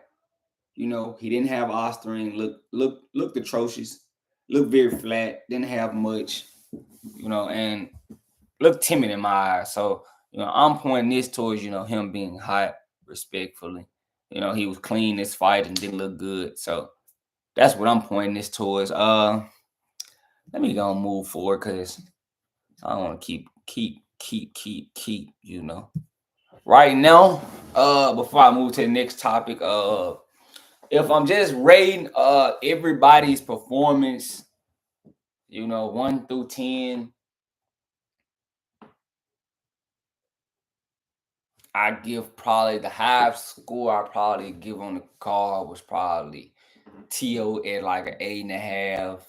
He didn't have OSTARINE. Looked atrocious. Looked very flat. Didn't have much. And looked timid in my eyes. So I'm pointing this towards him being hot, respectfully. He was clean this fight and didn't look good. So that's what I'm pointing this towards. Let me go and move forward because I don't want to keep. Right now, before I move to the next topic, if I'm just rating everybody's performance, 1 through 10, I give probably the highest score I probably give on the card was probably TEO at like an 8.5.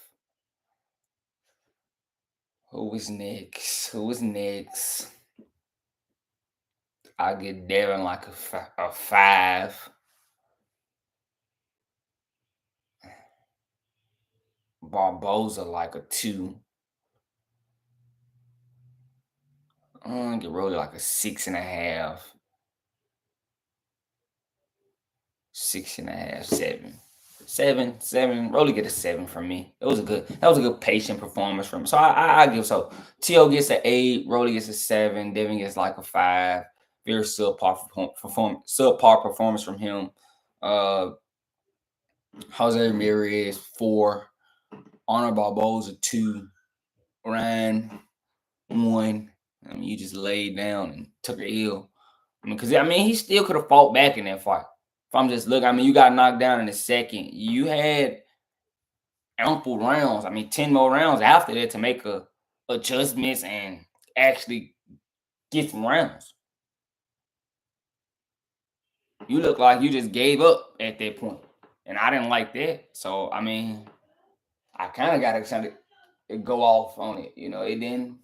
Who was next? Who was next? I get Devin like a 5. Barboza like a 2. I get Rolly like a 6.5. 6.5, 7. 7. Rolly get a 7 from me. That was a good patient performance from him. So I give so T.O. gets an 8, Rolly gets a 7, Devin gets like a 5. Very subpar performance from him. Jose Ramirez 4, Honor Barboza 2, Ryan 1. I mean, you just laid down and took a L. Because he still could have fought back in that fight. If I'm just looking, you got knocked down in the second. You had ample rounds. 10 more rounds after that to make adjustments and actually get some rounds. You look like you just gave up at that point, and I didn't like that. So I kind of got to go off on it. It didn't.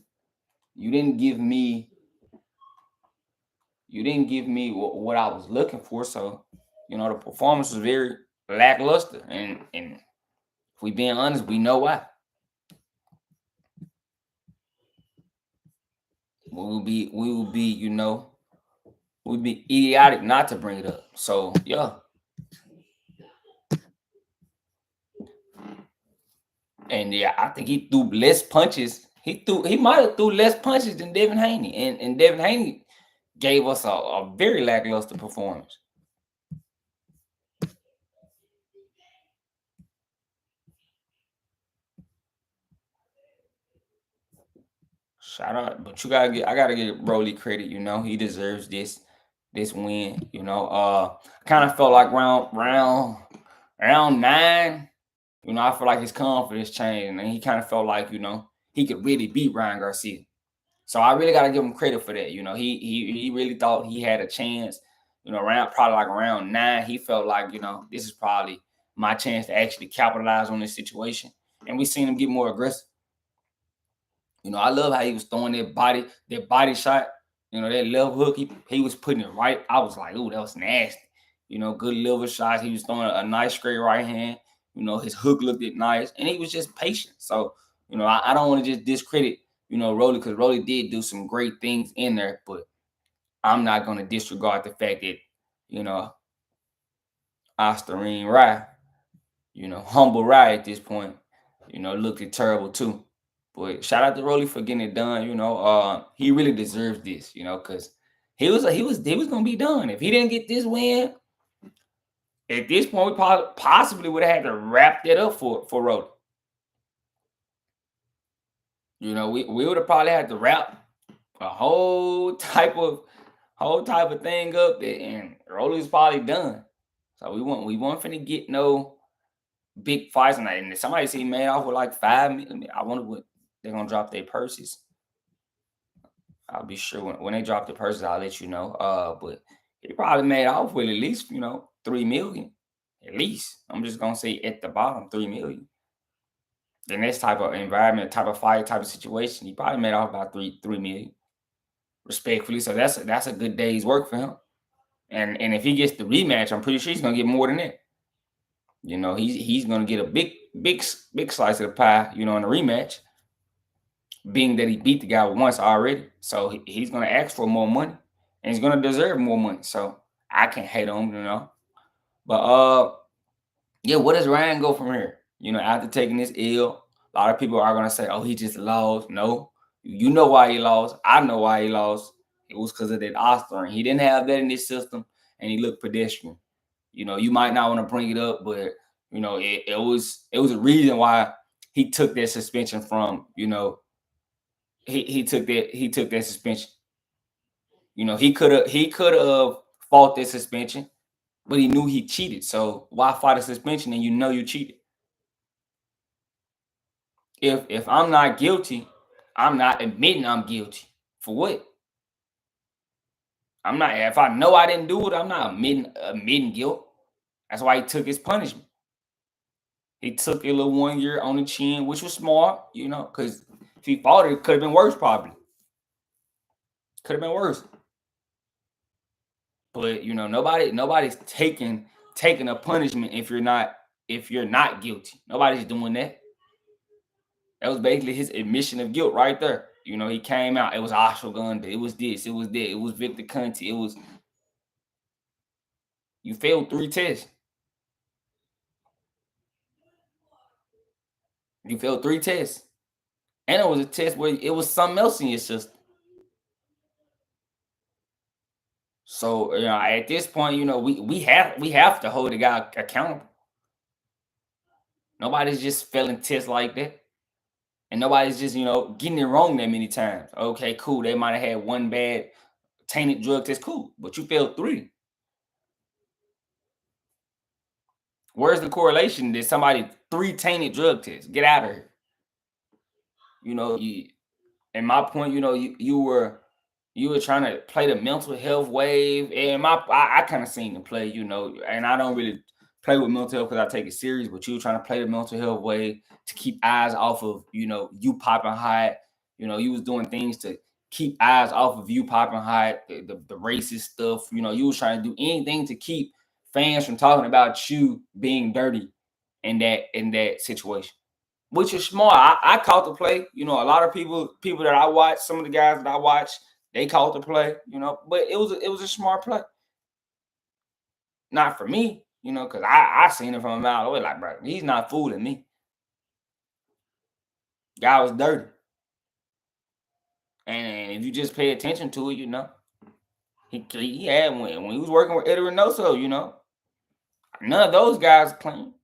You didn't give me. You didn't give me what I was looking for. So, the performance was very lackluster, and if we being honest, we know why. We will be, we'd be idiotic not to bring it up. So yeah. And yeah, I think he threw less punches. He might have threw less punches than Devin Haney. And Devin Haney gave us a very lackluster performance. Shout out, but I gotta give Rolly credit. He deserves this win. I kind of felt like round 9. I feel like his confidence changed, and he kind of felt like he could really beat Ryan Garcia. So I really got to give him credit for that. He really thought he had a chance. Probably like around 9, he felt like this is probably my chance to actually capitalize on this situation, and we seen him get more aggressive. I love how he was throwing that body shot. That left hook, he was putting it right. I was like, ooh, that was nasty. Good liver shots. He was throwing a nice straight right hand. His hook looked nice, and he was just patient. So, I don't want to just discredit, Rolly, because Rolly did do some great things in there, but I'm not going to disregard the fact that, OSTARINE Rye, humble Rye at this point, looked terrible too. But shout out to Rolly for getting it done. He really deserves this. Because he was gonna be done if he didn't get this win. At this point, we possibly would have had to wrap that up for Rolly. We would have probably had to wrap a whole type of thing up there, and Rolly's probably done. So we weren't finna get no big fights tonight. And if somebody see made off with like 5 million, I wonder what they're gonna drop their purses. I'll be sure when they drop the purses, I'll let you know. But he probably made off with at least 3 million. At least I'm just gonna say at the bottom 3 million. In this type of environment, type of fight, type of situation, he probably made off about 3 million, respectfully. So that's a good day's work for him. And if he gets the rematch, I'm pretty sure he's gonna get more than that. He's gonna get a big slice of the pie, in the rematch, being that he beat the guy once already. So he's gonna ask for more money, and he's gonna deserve more money. So I can't hate on him, But yeah, where does Ryan go from here? After taking this L, a lot of people are gonna say, "Oh, he just lost." No, you know why he lost. I know why he lost. It was because of that OSTARINE. He didn't have that in his system, and he looked pedestrian. You might not want to bring it up, but it was a reason why he took that suspension from. He took that suspension. He could have fought that suspension, but he knew he cheated. So why fight a suspension and you cheated? If I'm not guilty, I'm not admitting I'm guilty. For what? I'm not. If I know I didn't do it, I'm not admitting guilt. That's why he took his punishment. He took a little 1 year on the chin, which was smart, you know, because if he fought it could have been worse, probably. Could have been worse. But you know, nobody's taking a punishment if you're not guilty. Nobody's doing that. That was basically his admission of guilt right there. You know, he came out. It was ashwagandha. It was this. It was that. It was Victor Conti. It was you failed 3 tests. You failed 3 tests, and it was a test where it was something else in your system. So you know, at this point, you know, we have to hold the guy accountable. Nobody's just failing tests like that. And nobody's just, you know, getting it wrong that many times. Okay, cool. They might have had 1 bad tainted drug test. Cool. But you failed 3. Where's the correlation? Did somebody 3 tainted drug tests? Get out of here. You know, and my point, you know, you were trying to play the mental health wave. And I kind of seen the play, you know, and I don't really play with mental health because I take it serious, but you were trying to play the mental health wave to keep eyes off of, you know, you popping hot. You know, you was doing things to keep eyes off of you popping hot, the racist stuff. You know, you was trying to do anything to keep fans from talking about you being dirty in that situation, which is smart. I caught the play. You know, a lot of people that I watch, some of the guys that I watch, they caught the play. You know, but it was a smart play. Not for me, you know, because I seen it from a mile away. Like, bro, he's not fooling me. Guy was dirty, and if you just pay attention to it, you know, he had when he was working with Eddie Reynoso, you know, none of those guys clean.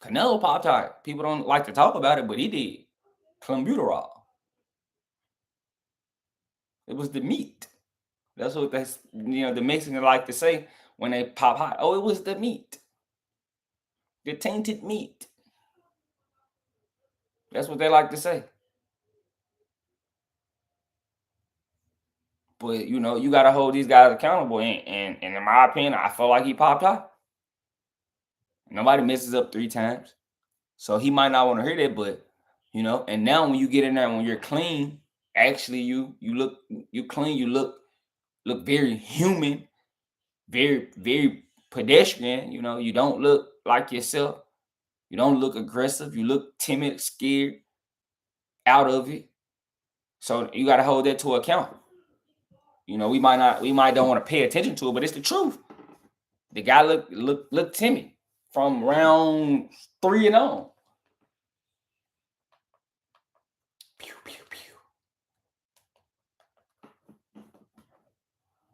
Canelo popped hard. People don't like to talk about it, but he did. Clenbuterol. It was the meat. That's what the Mexicans like to say when they pop hot. Oh, it was the meat. The tainted meat. That's what they like to say. But you know, you gotta hold these guys accountable. And in my opinion, I feel like he popped hot. Nobody messes up 3 times. So he might not want to hear that, but you know, and now when you get in there, when you're clean, actually you clean, you look very human, very pedestrian. You know, you don't look like yourself. You don't look aggressive. You look timid, scared, out of it. So you got to hold that to account. You know, we might don't want to pay attention to it, but it's the truth. The guy looked timid from round 3 and on. Pew, pew, pew.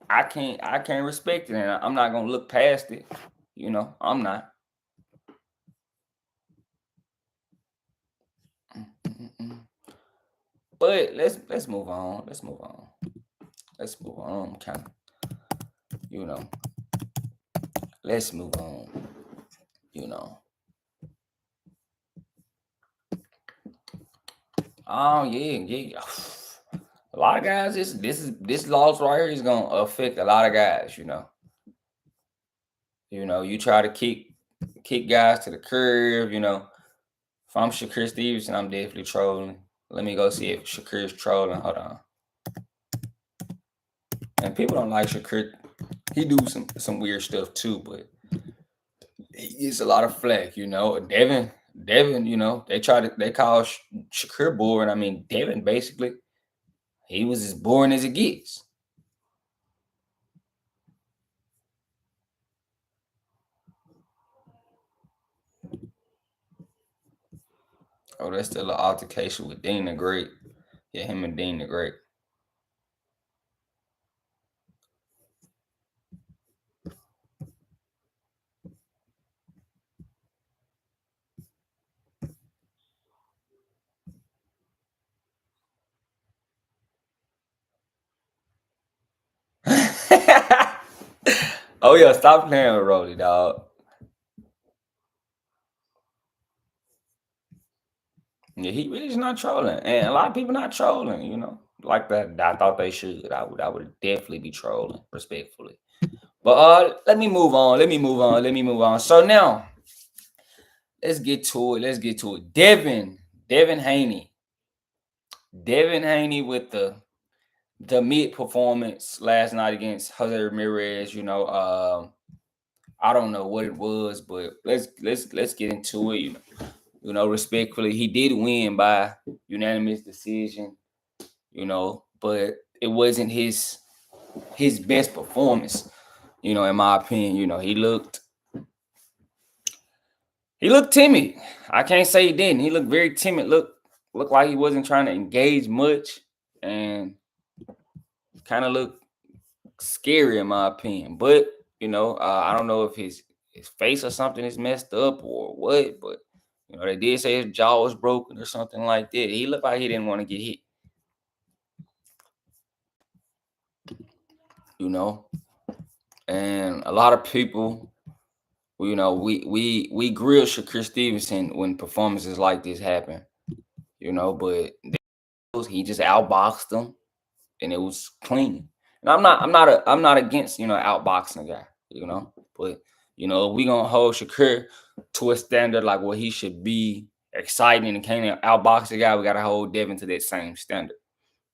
I can't respect it, and I'm not gonna look past it. You know, I'm not. But let's move on. Let's move on. Let's move on. Kind of, you know. Let's move on. You know. Oh yeah. A lot of guys. This loss right here is gonna affect a lot of guys. You know. You try to kick guys to the curb. You know. If I'm Shakur Stevenson, I'm definitely trolling. Let me go see if Shakur's trolling. Hold on. And people don't like Shakur. He do some weird stuff too, but he gets a lot of flack. You know, Devin. You know, they call Shakur boring. I mean, Devin basically, he was as boring as it gets. Oh, that's still an altercation with Dean the Great. Yeah, him and Dean the Great. Oh yeah, stop playing with Rolly, dog. Yeah, he really is not trolling, and a lot of people not trolling. You know, like that. I thought they should. I would definitely be trolling respectfully. But let me move on. Let me move on. Let me move on. So now let's get to it. Let's get to it. Devin Haney. Devin Haney with the mid performance last night against Jose Ramirez. I don't know what it was, but let's get into it. Respectfully, he did win by unanimous decision. But it wasn't his best performance. In my opinion, he looked timid. I can't say he didn't. He looked very timid. Looked like he wasn't trying to engage much, and kind of looked scary in my opinion. But I don't know if his face or something is messed up or what. But they did say his jaw was broken or something like that. He looked like he didn't want to get hit. And a lot of people, we grill Shakur Stevenson when performances like this happen. But he just outboxed them, and it was clean. And I'm not against outboxing a guy, but we gonna hold Shakur to a standard like what he should be, exciting and can't outbox a guy. We gotta hold Devin to that same standard,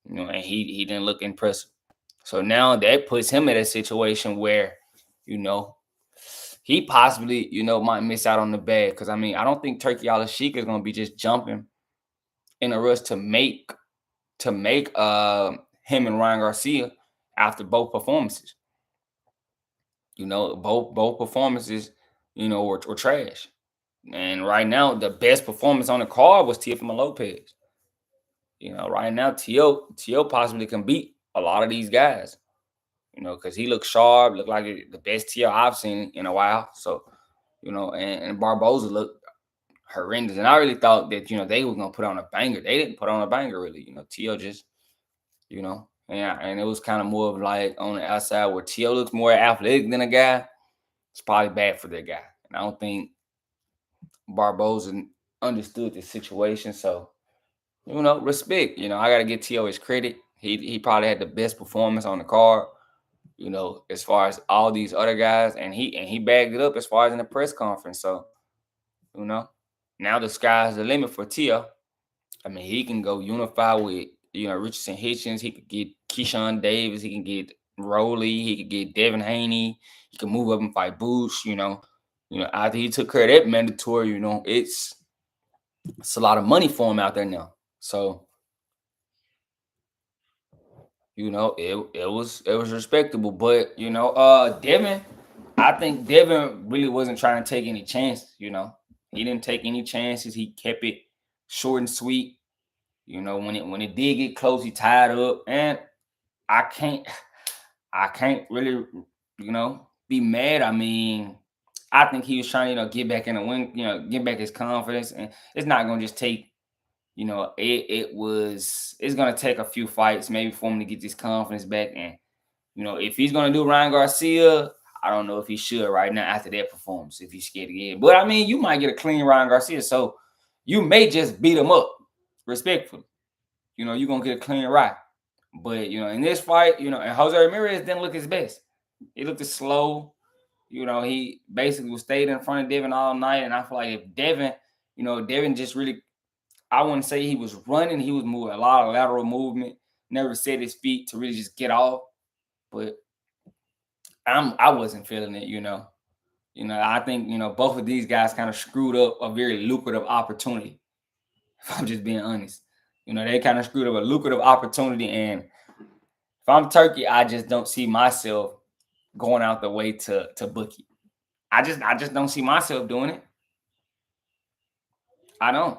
and he didn't look impressive. So now that puts him in a situation where he possibly might miss out on the bag, because I don't think Turkey Al-Sheikh is gonna be just jumping in a rush to make him and Ryan Garcia after both performances. Both performances, were trash. And right now, the best performance on the card was Teofimo Lopez. Right now, TEO possibly can beat a lot of these guys. Because he looked sharp, looked like the best TEO I've seen in a while. So, and Barboza looked horrendous. And I really thought that, they were going to put on a banger. They didn't put on a banger, really. TEO just, and it was kind of more of like on the outside where TEO looks more athletic than a guy. It's probably bad for that guy. And I don't think Barboza understood the situation. So, respect. I got to give TEO his credit. He probably had the best performance on the card, as far as all these other guys. And he bagged it up as far as in the press conference. So, now the sky's the limit for TEO. He can go unify with, Richardson Hitchens. He could get Keyshawn Davis. He can get Rowley. He could get Devin Haney. He can move up and fight Boosh. After he took care of that mandatory, it's a lot of money for him out there now. So, it was respectable. But Devin, I think Devin really wasn't trying to take any chances. He didn't take any chances. He kept it short and sweet. When it did get close, he tied up, and I can't really, be mad. I think he was trying to, get back in the win, get back his confidence, and it's not gonna just take, it's gonna take a few fights maybe for him to get this confidence back. And if he's gonna do Ryan Garcia, I don't know if he should right now after that performance, if he's scared again. But you might get a clean Ryan Garcia, so you may just beat him up respectfully. You're gonna get a clean ride. But in this fight, and Jose Ramirez didn't look his best. He looked slow. He basically stayed in front of Devin all night. And I feel like if Devin, Devin just really, I wouldn't say he was running. He was moving a lot of lateral movement, never set his feet to really just get off. But I wasn't feeling it, I think, both of these guys kind of screwed up a very lucrative opportunity. If I'm just being honest. They kind of screwed up a lucrative opportunity. And if I'm Turkey, I just don't see myself going out the way to book it. I just don't see myself doing it. I don't.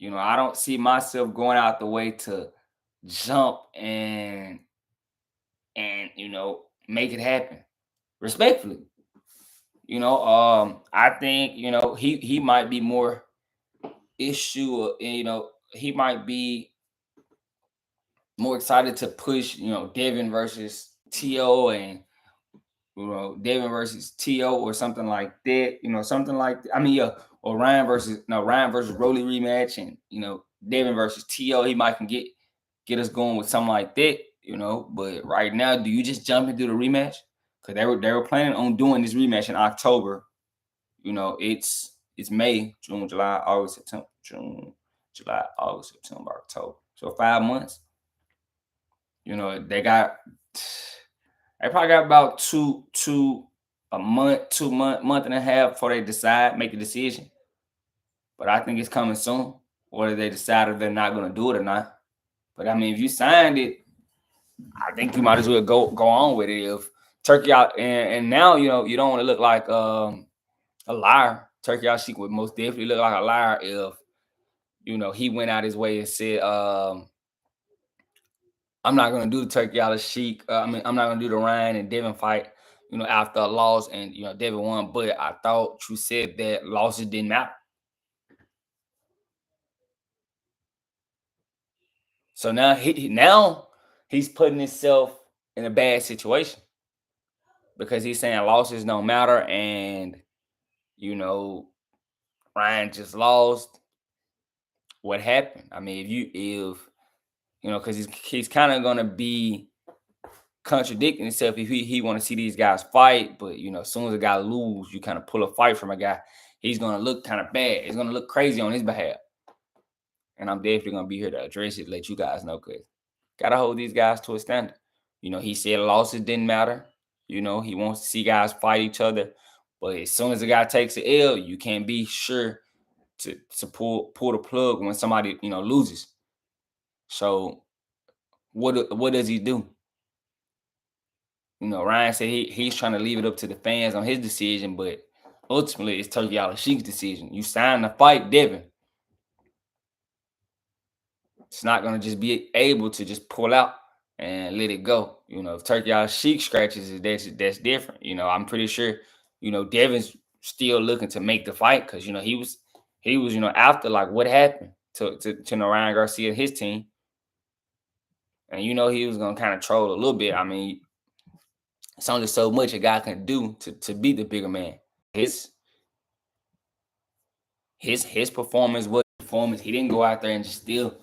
I don't see myself going out the way to jump and make it happen. Respectfully. I think, he might be more issue, he might be more excited to push, Devin versus TEO, and Devin versus TEO or something like that. Something like that. Or Ryan versus Rowley rematch, and Devin versus TEO. He might can get get us going with something like that, you know. But right now, do you just jump into the rematch? Because they were planning on doing this rematch in October. You know, it's May, June, July, August, September, June, July, August, September, October. So 5 months. You know, they probably got about a month, 2 month, month and a half before they make a decision. But I think it's coming soon, whether they decide if they're not going to do it or not. But I mean, if you signed it, I think you might as well go on with it. If Turkey out and now, you know, you don't want to look like a liar. Turkey out Sheik would most definitely look like a liar if, you know, he went out his way and said, I'm not going to do the Turkey out Sheik. I'm not going to do the Ryan and Devin fight, you know, after a loss, and, you know, Devin won. But I thought you said that losses didn't matter. So now he's putting himself in a bad situation because he's saying losses don't matter, and, you know, Ryan just lost. What happened? I mean, if you know, because he's kind of gonna be contradicting himself if he want to see these guys fight, but, you know, as soon as a guy lose, you kind of pull a fight from a guy, he's gonna look kind of bad. It's gonna look crazy on his behalf, and I'm definitely gonna be here to address it, let you guys know, because gotta hold these guys to a standard. You know, he said losses didn't matter. You know, he wants to see guys fight each other, but as soon as a guy takes an L, you can't be sure to pull the plug when somebody, you know, loses. So what does he do? You know, Ryan said he's trying to leave it up to the fans on his decision, but ultimately it's Turkey Al Sheik's decision. You signed the fight, Devin. It's not gonna just be able to just pull out and let it go. You know, if Turkey Al Sheik scratches it, that's different. You know, I'm pretty sure, you know, Devin's still looking to make the fight because, you know, he was, you know, after like what happened to Ryan Garcia and his team. And, you know, he was gonna kind of troll a little bit. I mean, it's only so much a guy can do to beat the bigger man. His performance was performance. He didn't go out there and just steal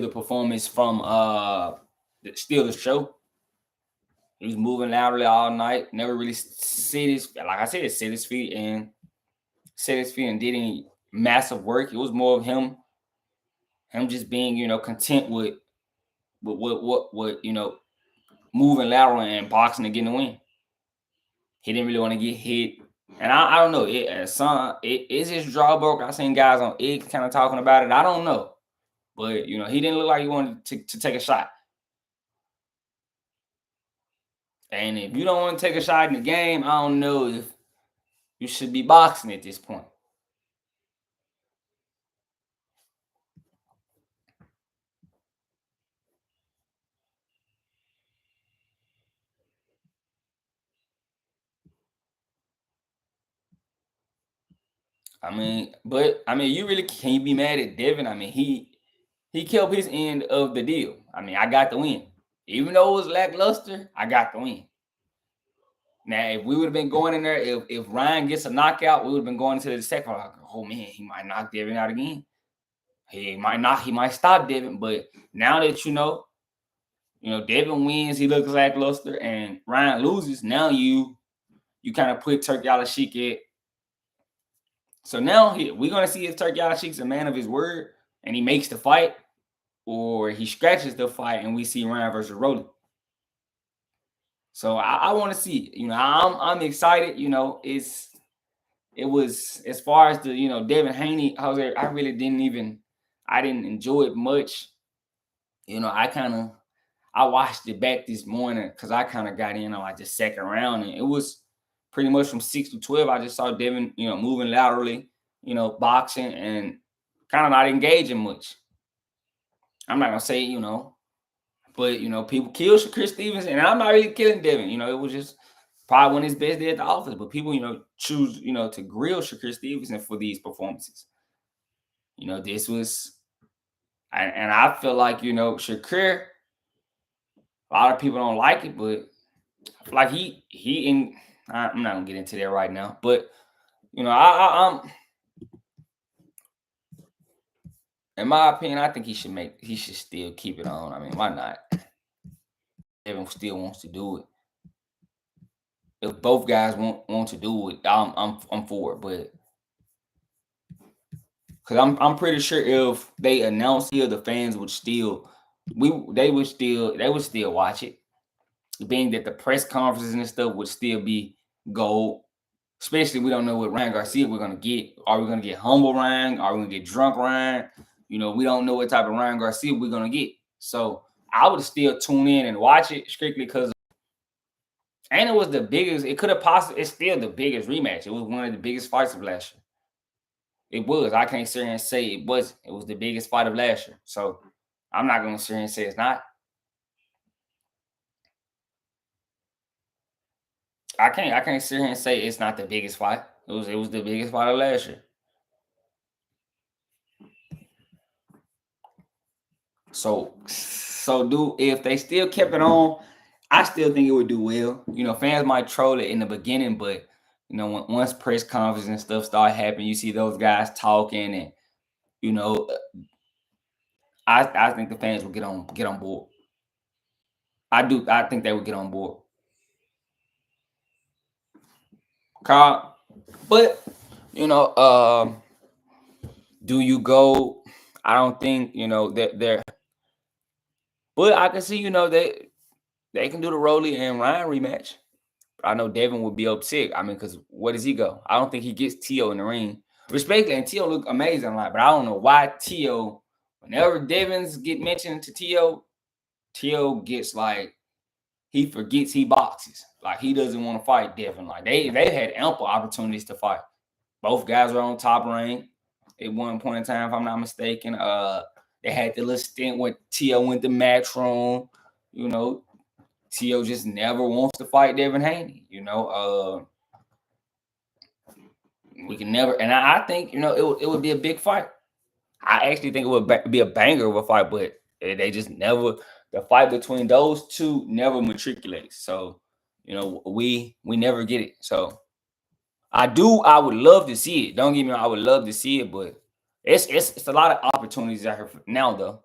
the performance from steal the show. He was moving laterally all night. Never really like I said, set his feet and did any massive work. It was more of him just being, you know, content with what you know, moving lateral and boxing and getting the win. He didn't really want to get hit. And I don't know. Is his jaw broke? I seen guys on X kind of talking about it. I don't know. But, you know, he didn't look like he wanted to take a shot. And if you don't want to take a shot in the game, I don't know if you should be boxing at this point. I mean, you really can't be mad at Devin. I mean, he kept his end of the deal. I mean, I got the win. Even though it was lackluster, I got the win. Now, if we would have been going in there, if Ryan gets a knockout, we would have been going into the second. Like, oh man, he might knock Devin out again. He might stop Devin. But now that you know, Devin wins, he looks lackluster, and Ryan loses. Now you kind of put Turkey Al Sheik at. So now we're gonna see if Turkey Al Sheik's a man of his word and he makes the fight, or he scratches the fight and we see Ryan versus Rolly. So I want to see. You know, I'm excited. You know, it was, as far as the, you know, Devin Haney, I really didn't enjoy it much. You know, I watched it back this morning because I kind of got in on like the second round, and it was pretty much from 6 to 12. I just saw Devin, you know, moving laterally, you know, boxing and kind of not engaging much. I'm not gonna say, you know, but, you know, people kill Shakur Stevenson, and I'm not really killing Devin. You know, it was just probably one of his best day at the office. But people, you know, choose, you know, to grill Shakur Stevenson for these performances. You know, this was, and I feel like, you know, Shakur, a lot of people don't like it, but I feel like I'm not gonna get into that right now. But, you know, In my opinion, I think he should still keep it on. I mean, why not? Devin still wants to do it. If both guys want to do it, I'm for it. But because I'm pretty sure if they announced it, the fans would still they would still watch it. Being that the press conferences and stuff would still be gold. Especially we don't know what Ryan Garcia we're gonna get. Are we gonna get humble Ryan? Are we gonna get drunk Ryan? You know, we don't know what type of Ryan Garcia we're gonna get. So I would still tune in and watch it strictly because, and it was the biggest. It could have possibly. It's still the biggest rematch. It was one of the biggest fights of last year. It was. I can't sit here and say it wasn't. It was the biggest fight of last year. So I'm not gonna sit here and say it's not. I can't sit here and say it's not the biggest fight. It was the biggest fight of last year. So if they still kept it on, I still think it would do well. You know, fans might troll it in the beginning, but you know, once press conferences and stuff start happening, you see those guys talking, and you know, I think the fans will get on board. I do. I think they would get on board. Carl, but you know, do you go? I don't think that they're. But I can see they can do the Rolly and Ryan rematch. I know Devin would be upset. I mean, because where does he go? I don't think he gets TEO in the ring. Respectfully, and TEO look amazing, like, but I don't know why TEO. Whenever Devins get mentioned to TEO gets like he forgets he boxes. Like he doesn't want to fight Devin. Like they had ample opportunities to fight. Both guys were on top rank at one point in time, if I'm not mistaken. They had the little stint when TEO went to match room. You know, TEO just never wants to fight Devin Haney. We can never, and I think it would be a big fight. I actually think it would be a banger of a fight, but they just never. The fight between those two never matriculates. So, we never get it. So I would love to see it. Don't get me wrong, I would love to see it, but it's a lot of opportunities out here now, though.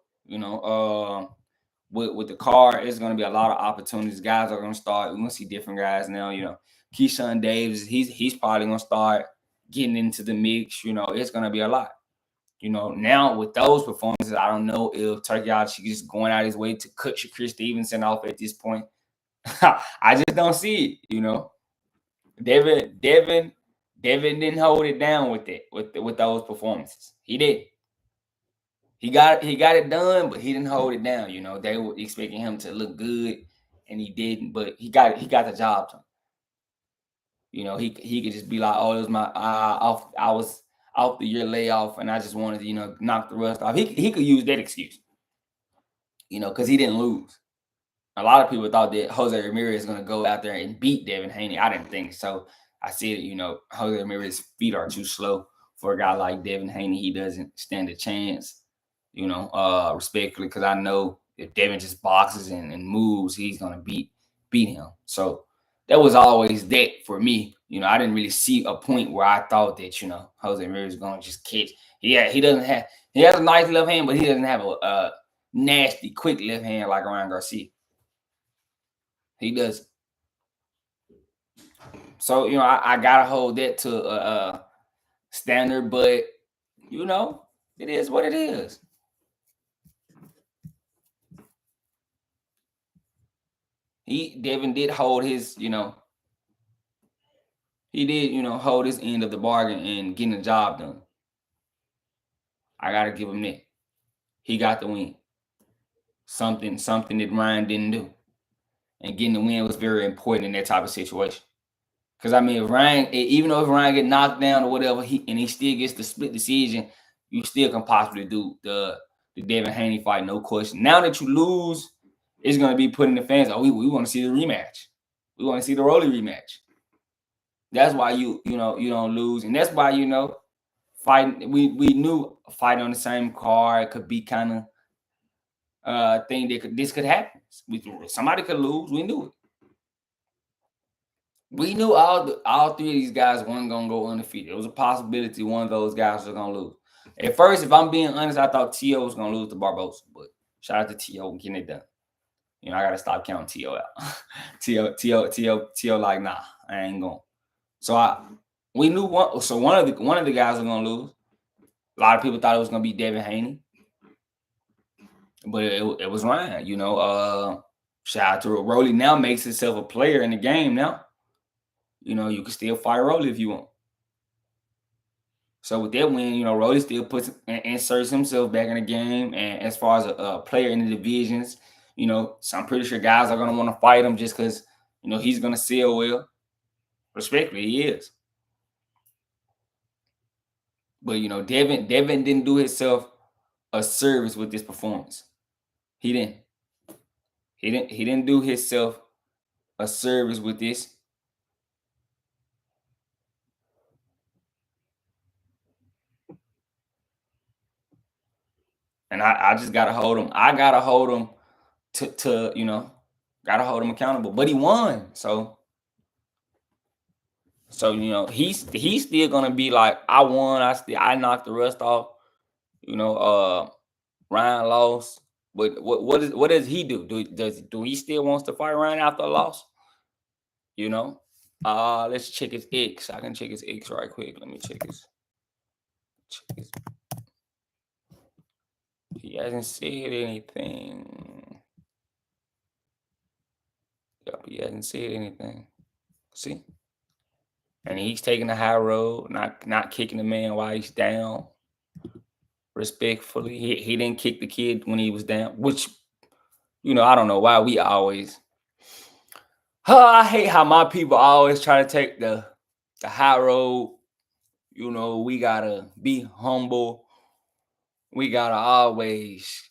With the car, it's going to be a lot of opportunities. Guys are going to start. We're going to see different guys now. Keyshawn Davis, he's probably going to start getting into the mix. It's going to be a lot. Now with those performances, I don't know if Turkey is just going out his way to cut Shakur Stevenson off at this point. I just don't see it. Devin didn't hold it down with those performances. He did. He got it done, but he didn't hold it down. They were expecting him to look good, and he didn't. But he got the job done. He could just be like, "Oh, it was my I was off the year layoff, and I just wanted to knock the rust off." He could use that excuse, because he didn't lose. A lot of people thought that Jose Ramirez is going to go out there and beat Devin Haney. I didn't think so. I said, Jose Ramirez's feet are too slow for a guy like Devin Haney. He doesn't stand a chance. Respectfully, because I know if Devin just boxes and moves, he's gonna beat him. So that was always that for me. I didn't really see a point where I thought that Jose Ramirez is gonna just catch. Yeah, he has a nice left hand, but he doesn't have a nasty, quick left hand like Ryan Garcia. He does. So I gotta hold that to a standard, but it is what it is. Devin did hold his, he did, hold his end of the bargain and getting the job done. I gotta give him that. He got the win. Something that Ryan didn't do. And getting the win was very important in that type of situation. Because I mean, even though if Ryan get knocked down or whatever, he still gets the split decision, you still can possibly do the Devin Haney fight, no question. Now that you lose, it's gonna be putting the fans, we want to see the rematch. We want to see the Rolly rematch. That's why you don't lose, and that's why fighting. We knew fighting on the same card could be kind of thing that this could happen. Somebody could lose. We knew it. We knew all three of these guys weren't gonna go undefeated. It was a possibility one of those guys was gonna lose. At first, if I'm being honest, I thought TEO was gonna lose to Barbosa, but shout out to TEO getting it done. You know, I gotta stop counting TEO out. TEO, like, nah, I ain't going. So we knew one. So one of the guys was gonna lose. A lot of people thought it was gonna be Devin Haney, but it was Ryan. You know, shout out to Rolly. Now makes himself a player in the game. Now, you know, you can still fire Rolly if you want. So with that win, you know, Rolly still inserts himself back in the game. And as far as a player in the divisions, you know, so I'm pretty sure guys are gonna want to fight him just because, you know, he's gonna sell well. Respectfully, he is. But you know, Devin didn't do himself a service with this performance. He didn't. He didn't do himself a service with this. And I just gotta hold him. I gotta hold him to you know, gotta hold him accountable. But he won. So you know, he's still gonna be like, I won, I knocked the rust off. You know, Ryan lost. But what does he do? Do he still wants to fight Ryan after a loss? You know? Let's check his X. I can check his X right quick. Let me check his. He hasn't said anything. Yep, he hasn't said anything. See? And he's taking the high road, not kicking the man while he's down. Respectfully. He didn't kick the kid when he was down, which, you know, I don't know why we always. I hate how my people always try to take the high road. You know, we gotta be humble. We gotta always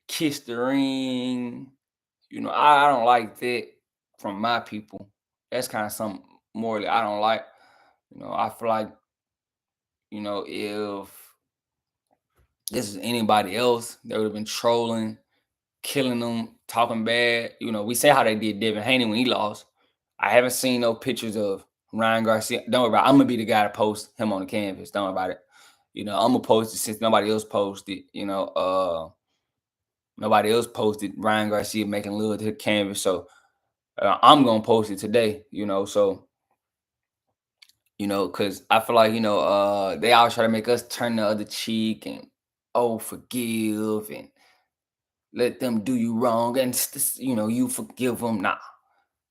kiss the ring. You know, I don't like that from my people. That's kind of something morally I don't like. You know, I feel like, you know, if this is anybody else, they would have been trolling, killing them, talking bad. You know, we say how they did Devin Haney when he lost. I haven't seen no pictures of Ryan Garcia. Don't worry about it. I'm gonna be the guy to post him on the canvas. Don't worry about it. You know, I'm gonna post it since nobody else posted. You know, nobody else posted Ryan Garcia making love to the canvas. So I'm gonna post it today. You know, so you know, because I feel like, you know, they always try to make us turn the other cheek and forgive and let them do you wrong and you know, you forgive them. Nah,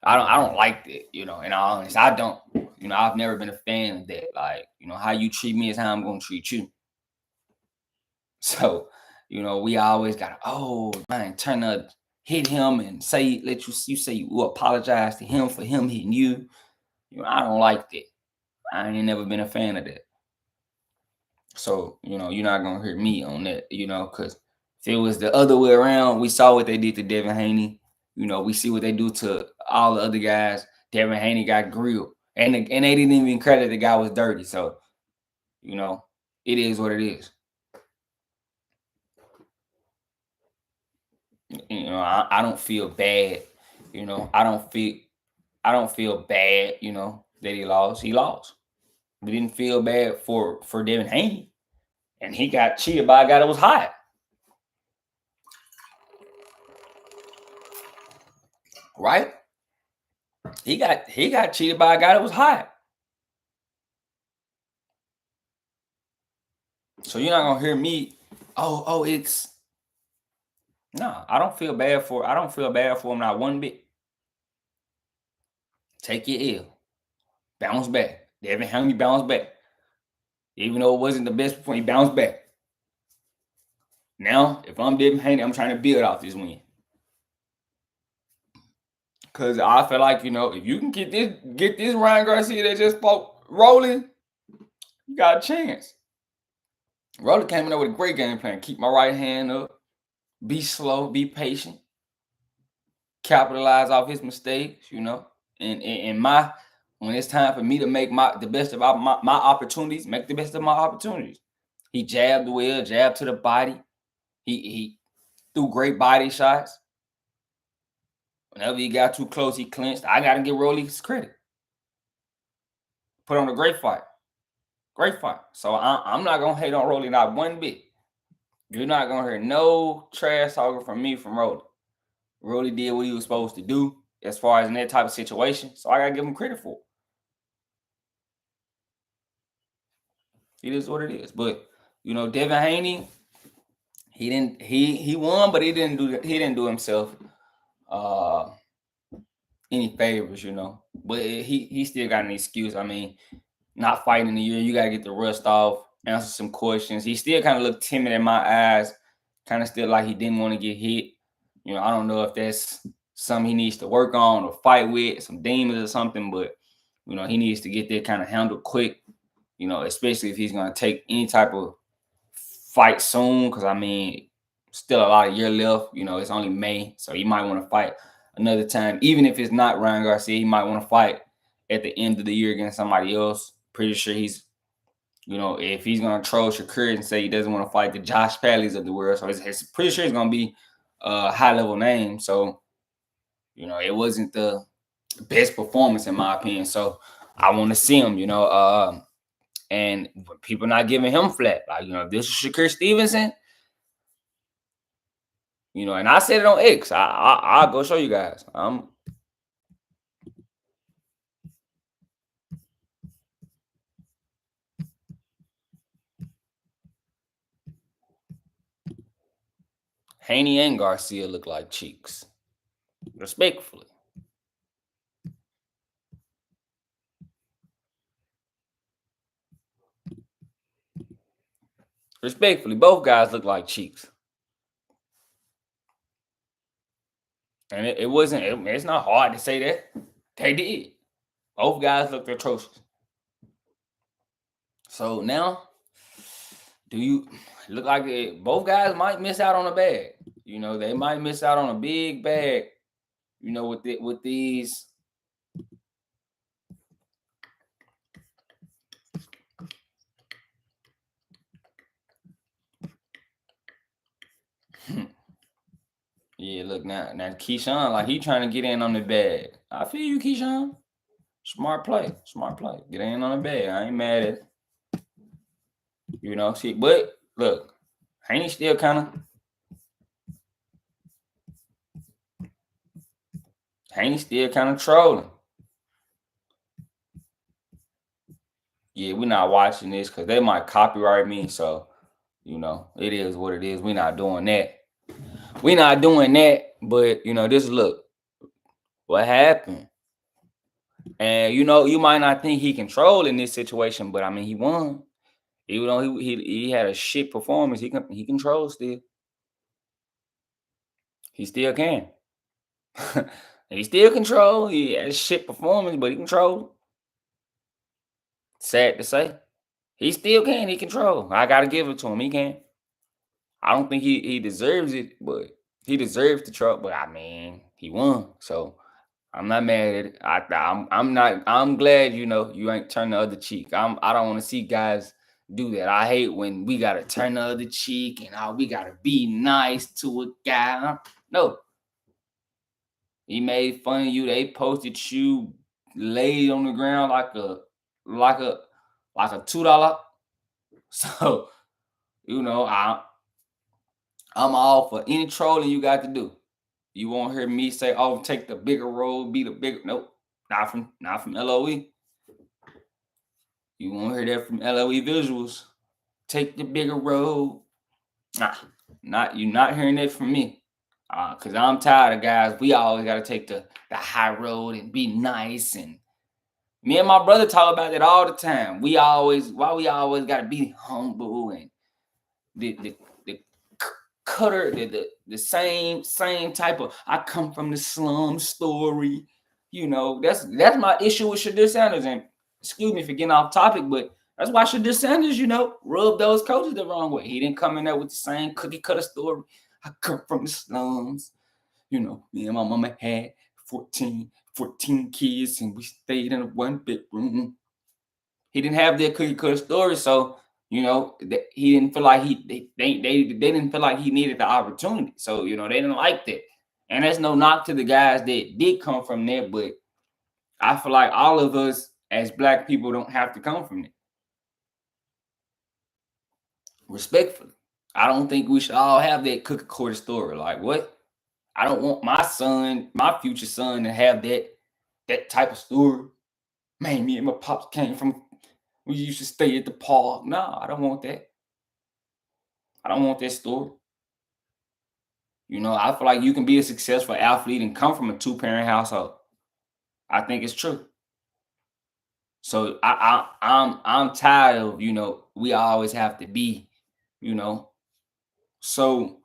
I don't like that. You know, and honest, I don't. You know, I've never been a fan of that. Like, you know, how you treat me is how I'm gonna treat you. So, you know, we always gotta, man, turn up, hit him and you say you apologize to him for him hitting you. You know, I don't like that. I ain't never been a fan of that. So, you know, you're not gonna hear me on that, you know, because if it was the other way around, we saw what they did to Devin Haney. You know, we see what they do to all the other guys. Devin Haney got grilled. And they didn't even credit the guy was dirty. So, you know, it is what it is. You know, I don't feel bad. You know, I don't feel bad, you know, that he lost. He lost. We didn't feel bad for Devin Haney. And he got cheated by a guy that was hot. Right? He got cheated by a guy that was hot. So you're not gonna hear me. It's no. I don't feel bad for him not one bit. Take your L, bounce back. Devin Haney bounced back, even though it wasn't the best before he bounced back. Now, if I'm Devin Haney, I'm trying to build off this win. Cause I feel like, you know, if you can get this Ryan Garcia that just spoke rolling, you got a chance. Rolling came in there with a great game plan. Keep my right hand up, be slow, be patient, capitalize off his mistakes, you know. And when it's time for me to make the best of my opportunities, make the best of my opportunities. He jabbed well, jabbed to the body. He threw great body shots. Whenever he got too close, he clinched. I gotta give Rolly his credit. Put on a great fight. Great fight. So I'm not gonna hate on Rolly not one bit. You're not gonna hear no trash talking from me from Rolly. Rolly did what he was supposed to do as far as in that type of situation. So I gotta give him credit for it. It is what it is. But Devin Haney, he won, but he didn't do himself uh any favors. But he still got an excuse. I mean, not fighting in the year, you gotta get the rust off, answer some questions. He still kind of looked timid in my eyes, kind of still like he didn't want to get hit. I don't know if that's something he needs to work on or fight with, some demons or something, but he needs to get that kind of handled quick, especially if he's gonna take any type of fight soon. Cause I mean, still a lot of year left. It's only May, so he might want to fight another time. Even if it's not Ryan Garcia, he might want to fight at the end of the year against somebody else. Pretty sure he's, if he's gonna troll Shakur and say he doesn't want to fight the Josh Palleys of the world, so it's pretty sure it's gonna be a high level name. So, it wasn't the best performance in my opinion. So I want to see him, and people not giving him flat. Like, this is Shakur Stevenson, and I said it on X. I'll go show you guys. Haney and Garcia look like cheeks. Respectfully. Respectfully, both guys look like cheeks. And it wasn't, it's not hard to say that. They did. Both guys looked atrocious. So now, do you look like both guys might miss out on a bag? They might miss out on a big bag, with these. Yeah, look now Keyshawn, like he trying to get in on the bag. I feel you, Keyshawn. Smart play. Get in on the bag. I ain't mad at it. See, but look, Haney still kind of trolling. Yeah, we're not watching this because they might copyright me. So, it is what it is. We're not doing that. But this look what happened. And you might not think he controlled in this situation, but I mean he won. Even though he had a shit performance, he controls still. He still can. He still control. He had a shit performance, but he controlled. Sad to say. He still can. He control. I gotta give it to him. He can. I don't think he deserves it, but he deserves the truck. But I mean, he won. So I'm not mad at it. I'm not. I'm glad you ain't turn the other cheek. I don't want to see guys do that. I hate when we gotta turn the other cheek and we gotta be nice to a guy. No, he made fun of you. They posted you laid on the ground like a $2. So I'm all for any trolling you got to do. You won't hear me say, "Oh, take the bigger road, be the bigger." Nope, not from Loe. You won't hear that from Loe Visuals. Take the bigger road. You're not hearing that from me. Cause I'm tired of guys. We always gotta take the high road and be nice. And me and my brother talk about that all the time. Why we always gotta be humble and the cutter, the same type of I come from the slum story. That's my issue with Shadur Sanders. And excuse me for getting off topic, but that's why Shadur Sanders, rubbed those coaches the wrong way. He didn't come in there with the same cookie cutter story. I come from the slums. Me and my mama had 14 kids and we stayed in a one bedroom. He didn't have that cookie cutter story, so he didn't feel like they didn't feel like he needed the opportunity. So they didn't like that. And there's no knock to the guys that did come from there, but I feel like all of us as Black people don't have to come from it. respectfully. I don't think we should all have that cookie cutter story. Like, what? I don't want my son, my future son, to have that type of story. Man, me and my pops came from, we used to stay at the park. No, I don't want that. I don't want that story. You know, I feel like you can be a successful athlete and come from a two-parent household. I think it's true. So I'm tired of, you know, we always have to be, you know. So,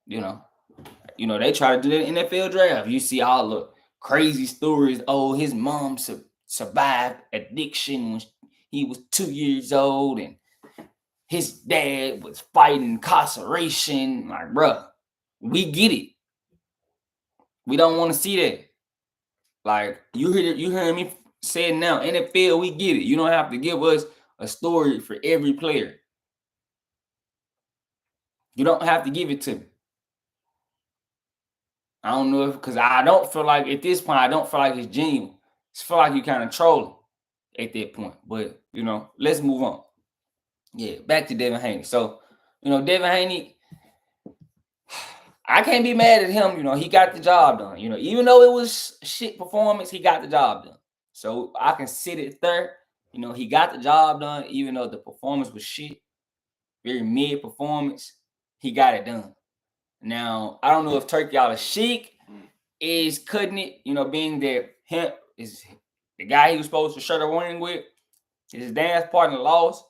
you know, they try to do the NFL draft. You see all the crazy stories. Oh, his mom survived addiction when he was 2 years old, and his dad was fighting incarceration. Like, bruh, we get it. We don't want to see that. Like, you hearing me say it now. NFL, we get it. You don't have to give us a story for every player. You don't have to give it to me. I don't know if, because I don't feel like at this point, I don't feel like it's genuine. I feel like you kind of trolling at that point. But, you know, let's move on. Yeah, back to Devin Haney. So, you know, Devin Haney, I can't be mad at him. You know, he got the job done. You know, even though it was shit performance, he got the job done. So I can sit it there. You know, he got the job done, even though the performance was shit, very mid performance. He got it done. Now, I don't know if Turkey Al Sheik is cutting it, you know, being that him is the guy he was supposed to share the winning with, his dance partner lost.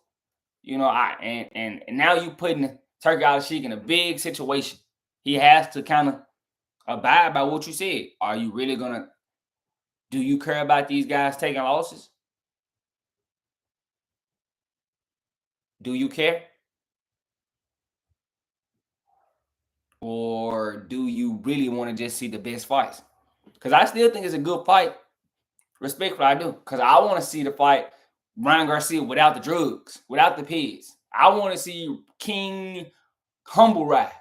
You know, and now you putting Turkey Al Sheik in a big situation. He has to kind of abide by what you said. Are you really gonna, do you care about these guys taking losses? Do you care? Or do you really want to just see the best fights? Because I still think it's a good fight. Respectfully, I do. Because I want to see the fight Ryan Garcia without the drugs, without the pigs. I want to see King Humble Rye.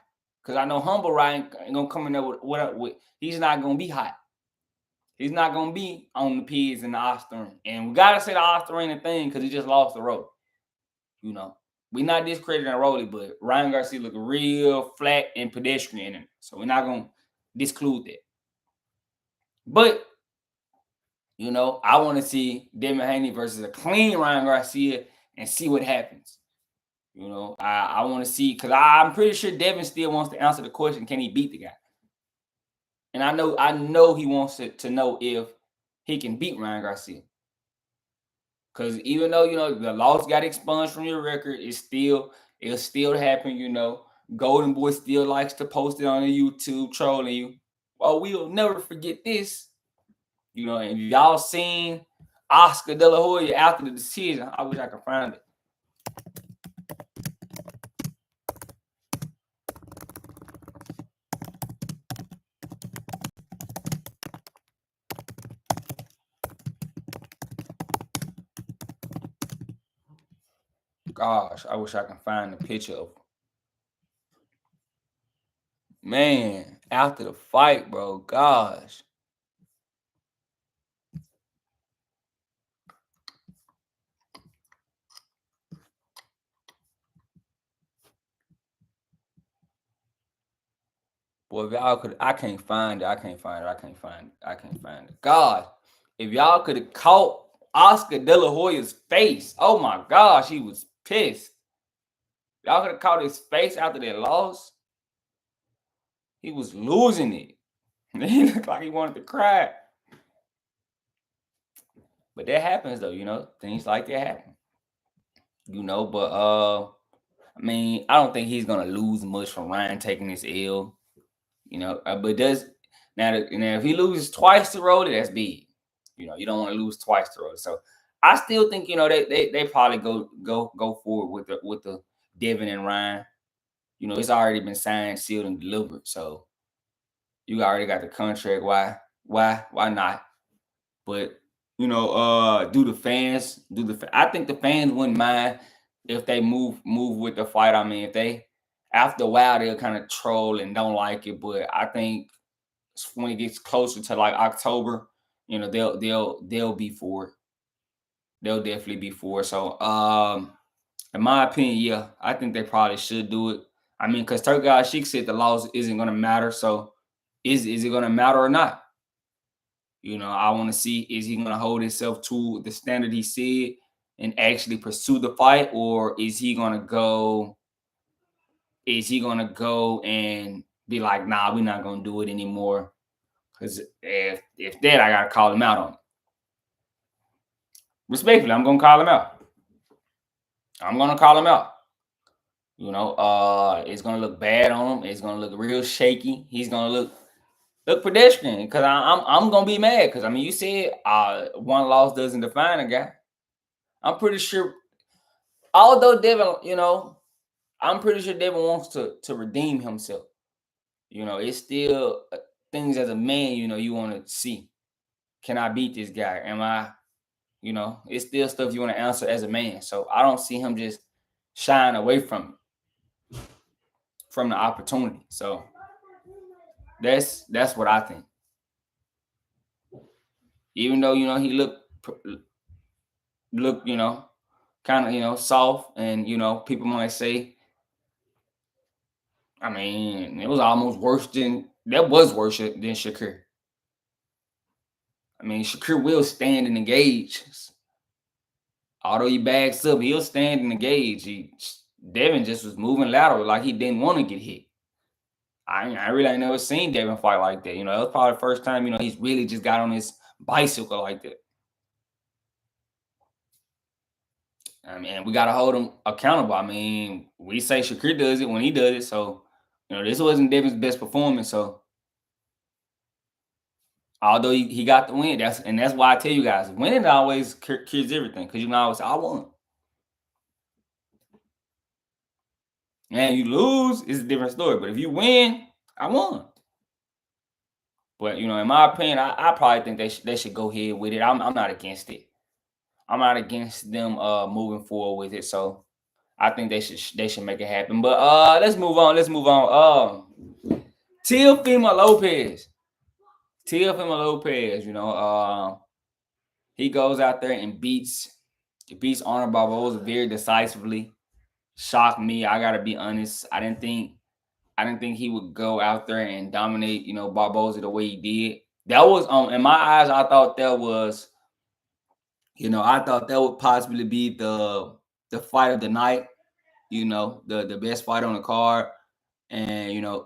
Because I know Humble Rye ain't going to come in there with, he's not going to be hot. He's not going to be on the pigs and the OSTARINE. And we got to say the OSTARINE thing because he just lost the road. You know, we're not discrediting Rolly, but Ryan Garcia looked real flat and pedestrian in it. So we're not going to disclude that. But, you know, I want to see Devin Haney versus a clean Ryan Garcia and see what happens. You know, I want to see, because I'm pretty sure Devin still wants to answer the question, can he beat the guy? And I know he wants to know if he can beat Ryan Garcia. Because even though, you know, the loss got expunged from your record, it'll still happen, you know. Golden Boy still likes to post it on the YouTube trolling you. Well, we'll never forget this. You know, and y'all seen Oscar De La Hoya after the decision. I wish I could find it. Gosh, I wish I could find the picture of him. Man, after the fight, bro. Gosh. Boy, if y'all could, I can't find it. God, if y'all could have caught Oscar De La Hoya's face, oh my gosh, he was pissed. Y'all could have caught his face after that loss. He was losing it. He looked like he wanted to cry. But that happens though, you know, things like that happen. You know, but I mean, I don't think he's gonna lose much from Ryan taking this L. You know, but now if he loses twice to Rolly, that's big. You know, you don't want to lose twice to Rolly. So I still think, you know, they probably go forward with the Devin and Ryan. You know, it's already been signed, sealed, and delivered. So you already got the contract. Why not? But you know, I think the fans wouldn't mind if they move with the fight. I mean, if they, after a while, they'll kind of troll and don't like it. But I think when it gets closer to like October, you know, they'll be for it. They'll definitely be for it. So In my opinion, yeah, I think they probably should do it. I mean, because Turkey Sheik said the laws isn't going to matter. So is it going to matter or not? I want to see, is he going to hold himself to the standard he said and actually pursue the fight, or is he gonna go and be like, nah, we're not gonna do it anymore? Because if that, I gotta call him out on it. Respectfully, I'm gonna call him out. I'm gonna call him out. It's gonna look bad on him. It's gonna look real shaky. He's gonna look pedestrian because I'm gonna be mad because I mean you said one loss doesn't define a guy. I'm pretty sure, although Devin, I'm pretty sure Devin wants to redeem himself. It's still things as a man, you want to see. Can I beat this guy? Am I, it's still stuff you want to answer as a man. So I don't see him just shying away from the opportunity. So that's what I think. Even though he looked, kind of soft, and people might say, I mean, it was almost worse than Shakur. I mean, Shakur will stand and engage. Although he bags up, he'll stand and engage. Devin just was moving lateral like he didn't want to get hit. I really ain't never seen Devin fight like that. That was probably the first time, he's really just got on his bicycle like that. I mean, we got to hold him accountable. I mean, we say Shakur does it when he does it. So, this wasn't Devin's best performance. So, although he got the win, that's why I tell you guys, winning always cures everything. Because you can always say, I won. And you lose, it's a different story. But if you win, I won. But in my opinion, I probably think they should go ahead with it. I'm not against it. I'm not against them moving forward with it. So I think they should make it happen. But let's move on. Teofimo Lopez. He goes out there and beats Arnold Barboza very decisively. Shocked me. I gotta be honest. I didn't think he would go out there and dominate, Barboza the way he did. That was in my eyes, I thought that would possibly be the fight of the night, the best fight on the card. And at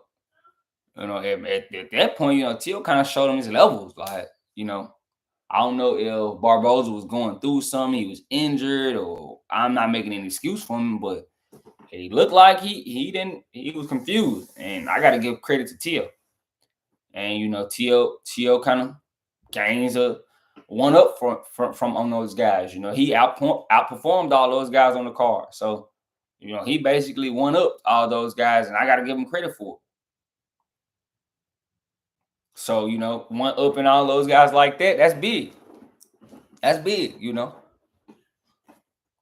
that point, Teo kind of showed him his levels. Like, I don't know if Barboza was going through something, he was injured, or I'm not making an excuse for him, but he looked like he was confused, and I got to give credit to Teo. And Teo kind of gains a one up from on those guys. He outperformed all those guys on the card. So, he basically won up all those guys, and I got to give him credit for it. So, one up in all those guys like that, that's big. That's big,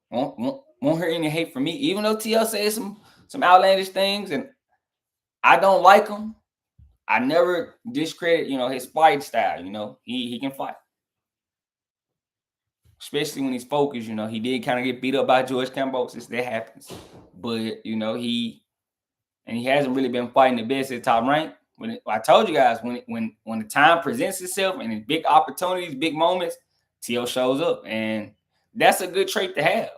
Won't hear any hate from me, even though TL says some outlandish things, and I don't like him. I never discredit, his fight style. He can fight, especially when he's focused. He did kind of get beat up by George Kambosos. That happens, but he hasn't really been fighting the best at top rank. I told you guys, when the time presents itself and in big opportunities, big moments, TL shows up, and that's a good trait to have.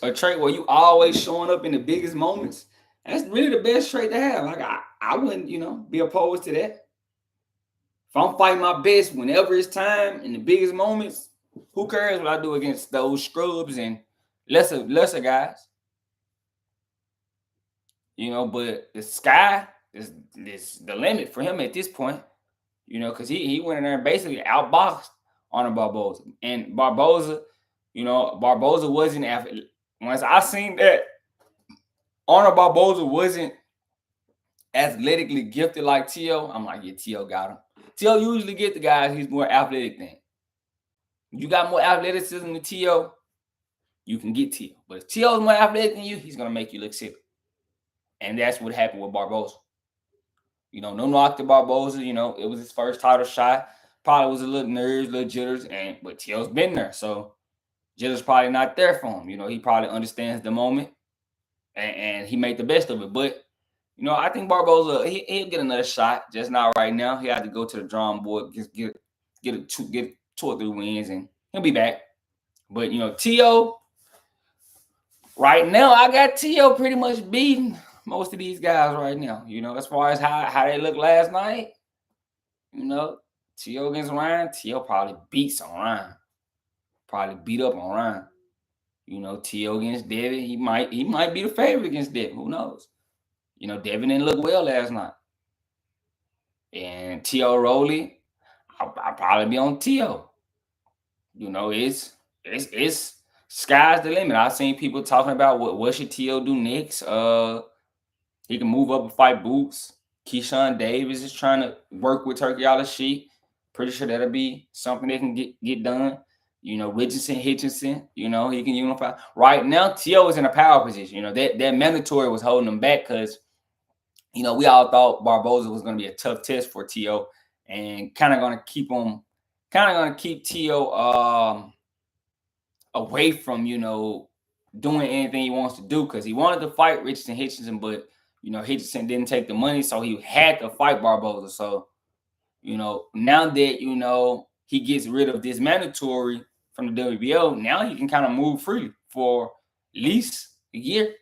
A trait where you always showing up in the biggest moments. That's really the best trait to have. Like I wouldn't, be opposed to that. If I'm fighting my best whenever it's time in the biggest moments, who cares what I do against those scrubs and lesser guys? But the sky is the limit for him at this point. Because he went in there and basically outboxed Arnold Barboza. And Barboza wasn't athletic. Once I seen that Arnold Barboza wasn't athletically gifted like TEO, I'm like, yeah, TEO got him. TEO usually get the guys he's more athletic than. You got more athleticism than TEO, you can get TEO. But if TEO is more athletic than you, he's going to make you look sick. And that's what happened with Barboza. No knock to Barboza. It was his first title shot. Probably was a little nerves, little jitters, but TEO's been there. So, Jilla's probably not there for him. You know, he probably understands the moment, and he made the best of it. But you know, I think Barboza he'll get another shot, just not right now. He had to go to the drawing board, get 2 or 3 wins, and he'll be back. But you know, TEO right now, I got TEO pretty much beating most of these guys right now. You know, as far as how they looked last night, you know, TEO against Ryan, TEO probably beats on Ryan, probably beat up on Ryan. You know, TEO against Devin, he might be the favorite against Devin. Who knows? You know, Devin didn't look well last night. And TEO Rolly, I'll probably be on TEO. You know, it's sky's the limit. I've seen people talking about what should TEO do next. He can move up and fight Boots. Keyshawn Davis is trying to work with Turkey Sheik. Pretty sure that'll be something they can get done. You know, Hitchinson, you know, he can unify. Right now, TEO is in a power position. You know, that mandatory was holding him back because, you know, we all thought Barboza was going to be a tough test for TEO and kind of going to keep TEO away from, you know, doing anything he wants to do, because he wanted to fight Richardson Hitchinson, but you know, Hitchinson didn't take the money, so he had to fight Barboza. So, you know, now that, you know, he gets rid of this mandatory from the WBO, now he can kind of move freely for at least a year.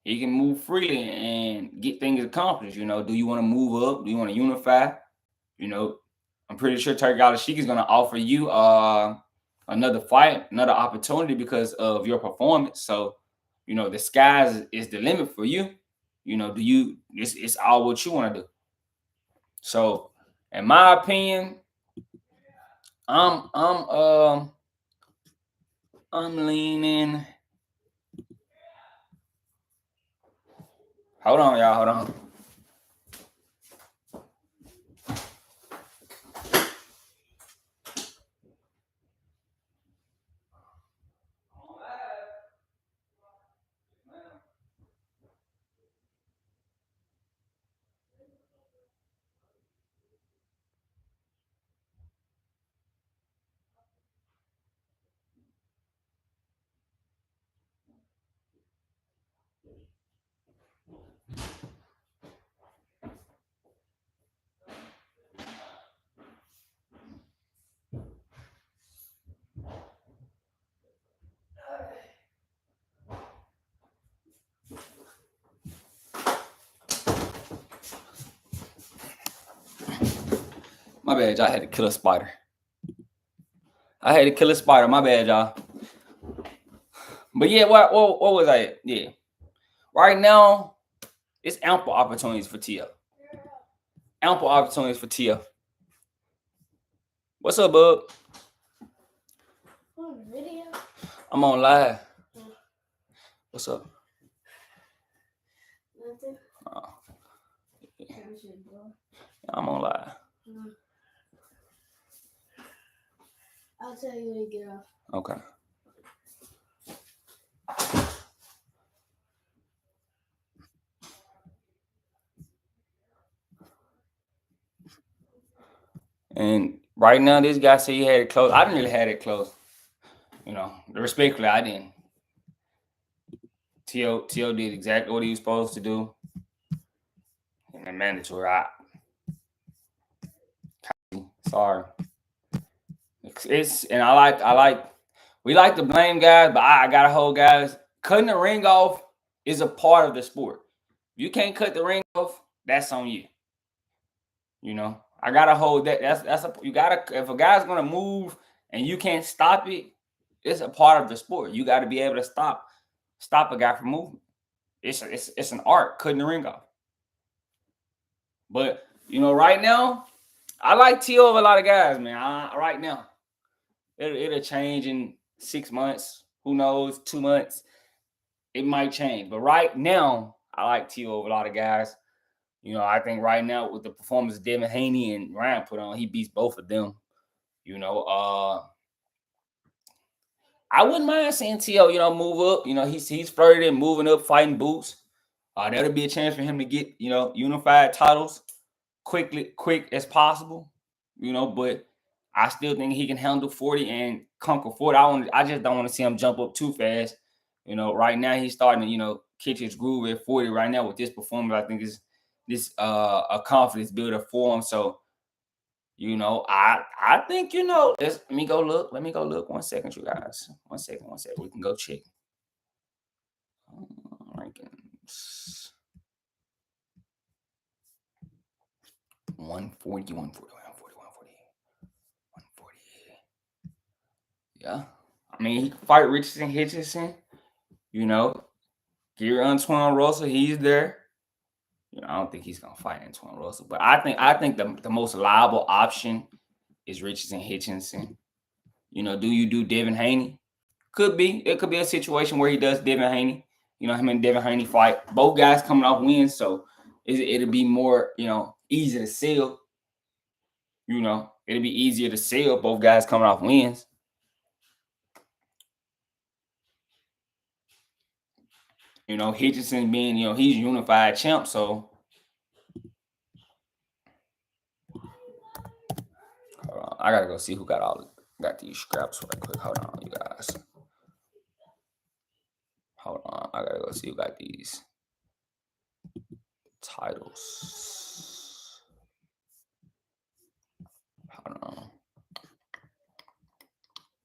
He can move freely and get things accomplished. You know, do you want to move up? Do you want to unify? You know, I'm pretty sure Turkey Sheik is going to offer you another fight, another opportunity because of your performance. So, you know, the sky is the limit for you. You know, it's all what you want to do. So, in my opinion, I'm leaning. Hold on, y'all. Hold on. My bad, y'all. I had to kill a spider. My bad, y'all. But yeah, what was I? Yeah. Right now, it's ample opportunities for TEO. Ample opportunities for TEO. What's up, bub? On video? I'm on live. What's up? Nothing. Oh. Yeah. I'm on live. I'll tell you when you get off. Okay. And right now, this guy said he had it close. I didn't really have it close. You know, respectfully, I didn't. TEO did exactly what he was supposed to do. And the mandatory, sorry. We like to blame guys, but I gotta hold guys. Cutting the ring off is a part of the sport. If you can't cut the ring off, that's on you. You know, I gotta hold that. If a guy's gonna move and you can't stop it, it's a part of the sport. You got to be able to stop a guy from moving. It's an art, cutting the ring off. But you know, right now, I like TEO over a lot of guys, man. Right now, it'll change in 6 months. Who knows? 2 months, it might change. But right now, I like TEO over a lot of guys. You know, I think right now with the performance Devin, Haney, and Ryan put on, he beats both of them. You know, I wouldn't mind seeing TEO, you know, move up. You know, he's flirting, moving up, fighting Boots. That'll be a chance for him to get, you know, unified titles quick as possible. You know, but I still think he can handle 40 and conquer 40. I just don't want to see him jump up too fast. You know, right now he's starting to, you know, catch his groove at 40 right now with this performance. I think is this a confidence builder for him. So, you know, I think, you know, let me go look. Let me go look 1 second, you guys. 1 second. We can go check. Rankings. 140. Yeah. I mean, he can fight Richardson Hitchison. You know, Gear Antoine Russell, he's there. You know, I don't think he's gonna fight Antoine Russell, but I think the most liable option is Richardson Hitchison. You know, do you do Devin Haney? Could be. It could be a situation where he does Devin Haney. You know, him and Devin Haney fight. Both guys coming off wins, so it'll be more, you know, easy to sell. You know, it'll be easier to sell both guys coming off wins. You know, Hitchison being, you know, he's unified champ, so hold on. I gotta go see who got these scraps right quick. Hold on, you guys. Hold on. I gotta go see who got these titles. Hold on.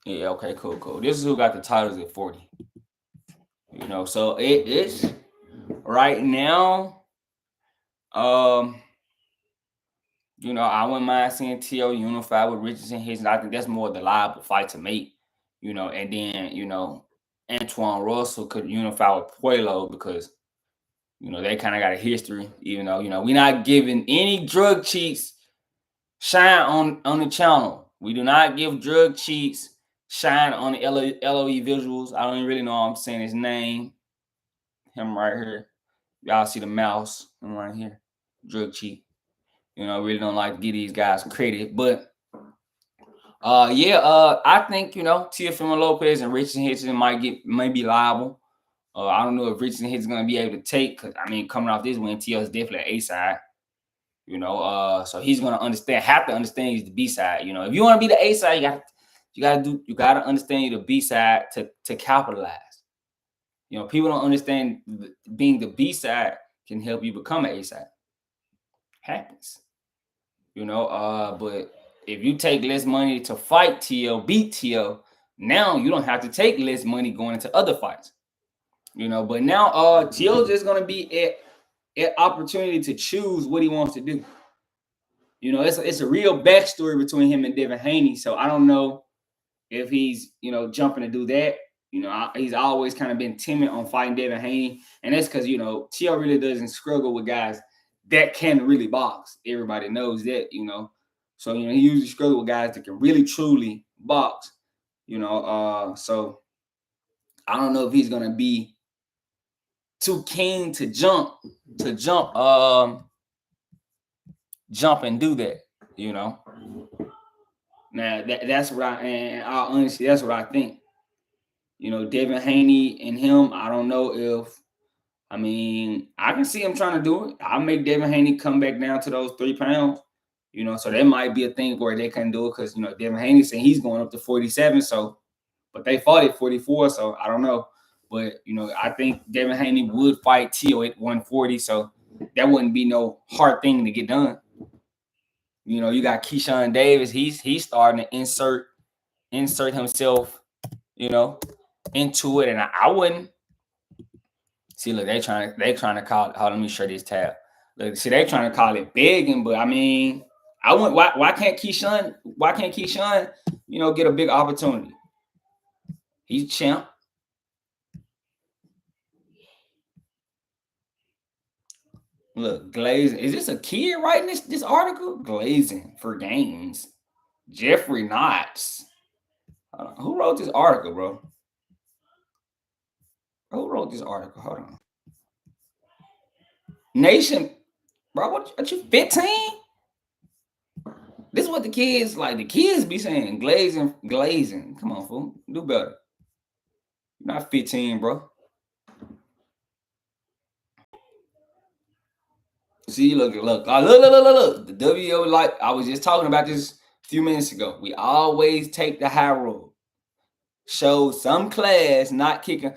Yeah, okay, cool. This is who got the titles at 40. You know, so it's right now. You know, I wouldn't mind seeing TEO unified with Richardson Hitchens. I think that's more the liable fight to make. You know, and then, you know, Antoine Russell could unify with Puello because, you know, they kind of got a history, even though, you know, we're not giving any drug cheats shine on the channel. We do not give drug cheats shine on the Loe.visuals. I don't even really know how I'm saying his name. Him right here. Y'all see the mouse. Him right here. Drug cheat. You know, really don't like to give these guys credit. But I think, you know, Teofimo Lopez and Richardson Hitchens may be liable. I don't know if Richardson Hitchens is gonna be able to take, because I mean, coming off this win, T.O. is definitely an A side. You know, so he's gonna have to understand he's the B side. You know, if you want to be the A side, you gotta understand you're the B side to capitalize. You know, people don't understand being the B side can help you become an A side. Happens. You know, but if you take less money to fight TEO, beat TEO, now you don't have to take less money going into other fights. You know, but now TEO's just gonna be at opportunity to choose what he wants to do. You know, it's a real backstory between him and Devin Haney. So I don't know if he's, you know, jumping to do that. You know, he's always kind of been timid on fighting Devin Haney. And that's because, you know, TEO really doesn't struggle with guys that can really box. Everybody knows that, you know. So, you know, he usually struggles with guys that can really, truly box. You know, so I don't know if he's going to be too keen to jump and do that, you know. Now that's what honestly, that's what I think. You know, Devin Haney and him, I don't know if, I mean, I can see him trying to do it. I'll make Devin Haney come back down to those 3 pounds. You know, so that might be a thing where they can do it because, you know, Devin Haney saying he's going up to 47. So, but they fought at 44. So I don't know. But, you know, I think Devin Haney would fight TEO at 140. So that wouldn't be no hard thing to get done. You know, you got Keyshawn Davis. He's starting to insert himself, you know, into it. And I wouldn't. See, look, they trying to call it. Hold on, let me show this tab. Look, see, they trying to call it begging, but I mean, I wouldn't. Why can't Keyshawn? You know, get a big opportunity? He's champ. Look, glazing. Is this a kid writing this article? Glazing for games. Jeffrey Knotts. Who wrote this article, bro? Who wrote this article? Hold on. Nation, bro. What you 15? This is what the kids like. The kids be saying glazing. Come on, fool. Do better. You're not 15, bro. See, look. The WO, like I was just talking about this a few minutes ago. We always take the high road. Show some class, not kicking.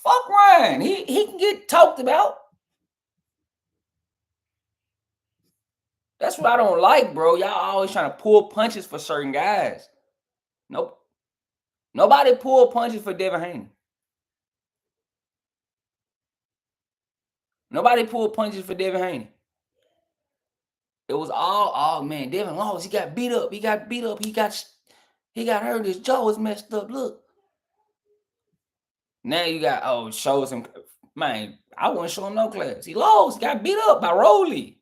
Fuck Ryan. He can get talked about. That's what I don't like, bro. Y'all always trying to pull punches for certain guys. Nope. Nobody pulled punches for Devin Haney. Nobody pulled punches for Devin Haney. It was all, oh man, Devin lost. He got beat up. He got beat up. He got hurt. His jaw was messed up. Look. Now you got, shows him. Man, I wouldn't show him no class. He lost. He got beat up by Rolly.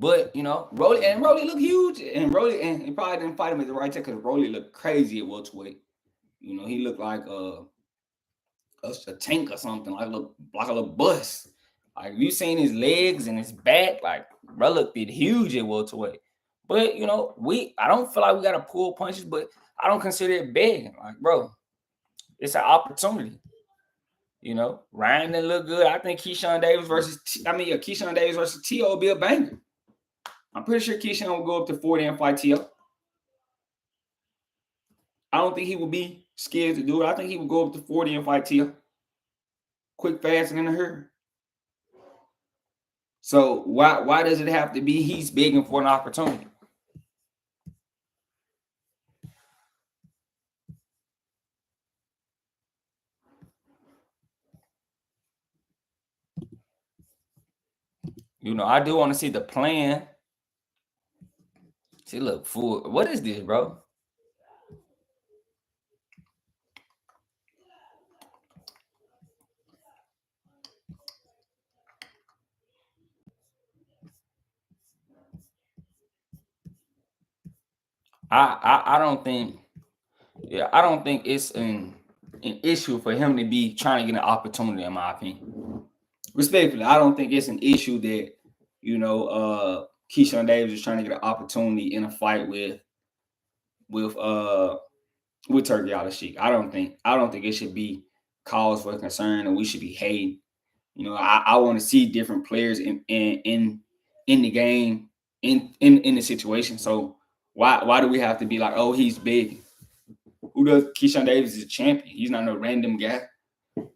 But Rolly looked huge, and he probably didn't fight him at the right time because Rolly looked crazy at welterweight. He looked like a tank or something, like a little bus. Like you seen his legs and his back, like bro looked huge at welterweight. But I don't feel like we gotta pull punches, but I don't consider it begging. Like, bro, it's an opportunity. Ryan didn't look good. I think Keyshawn Davis versus TEO will be a banger. I'm pretty sure Keyshawn will go up to 40 and fight TEO. I don't think he will be scared to do it. I think he will go up to 40 and fight TEO. Quick, fast, and in a hurry. So why does it have to be he's begging for an opportunity? I do want to see the plan. See, look, fool. What is this, bro? I don't think it's an issue for him to be trying to get an opportunity, in my opinion. Respectfully, I don't think it's an issue that Keyshawn Davis is trying to get an opportunity in a fight with Turkey Al-Sheik. I don't think it should be cause for concern, and we should be hating. I want to see different players in the game, in the situation. So why do we have to be like, oh, he's big? Who does Keyshawn Davis is a champion? He's not no random guy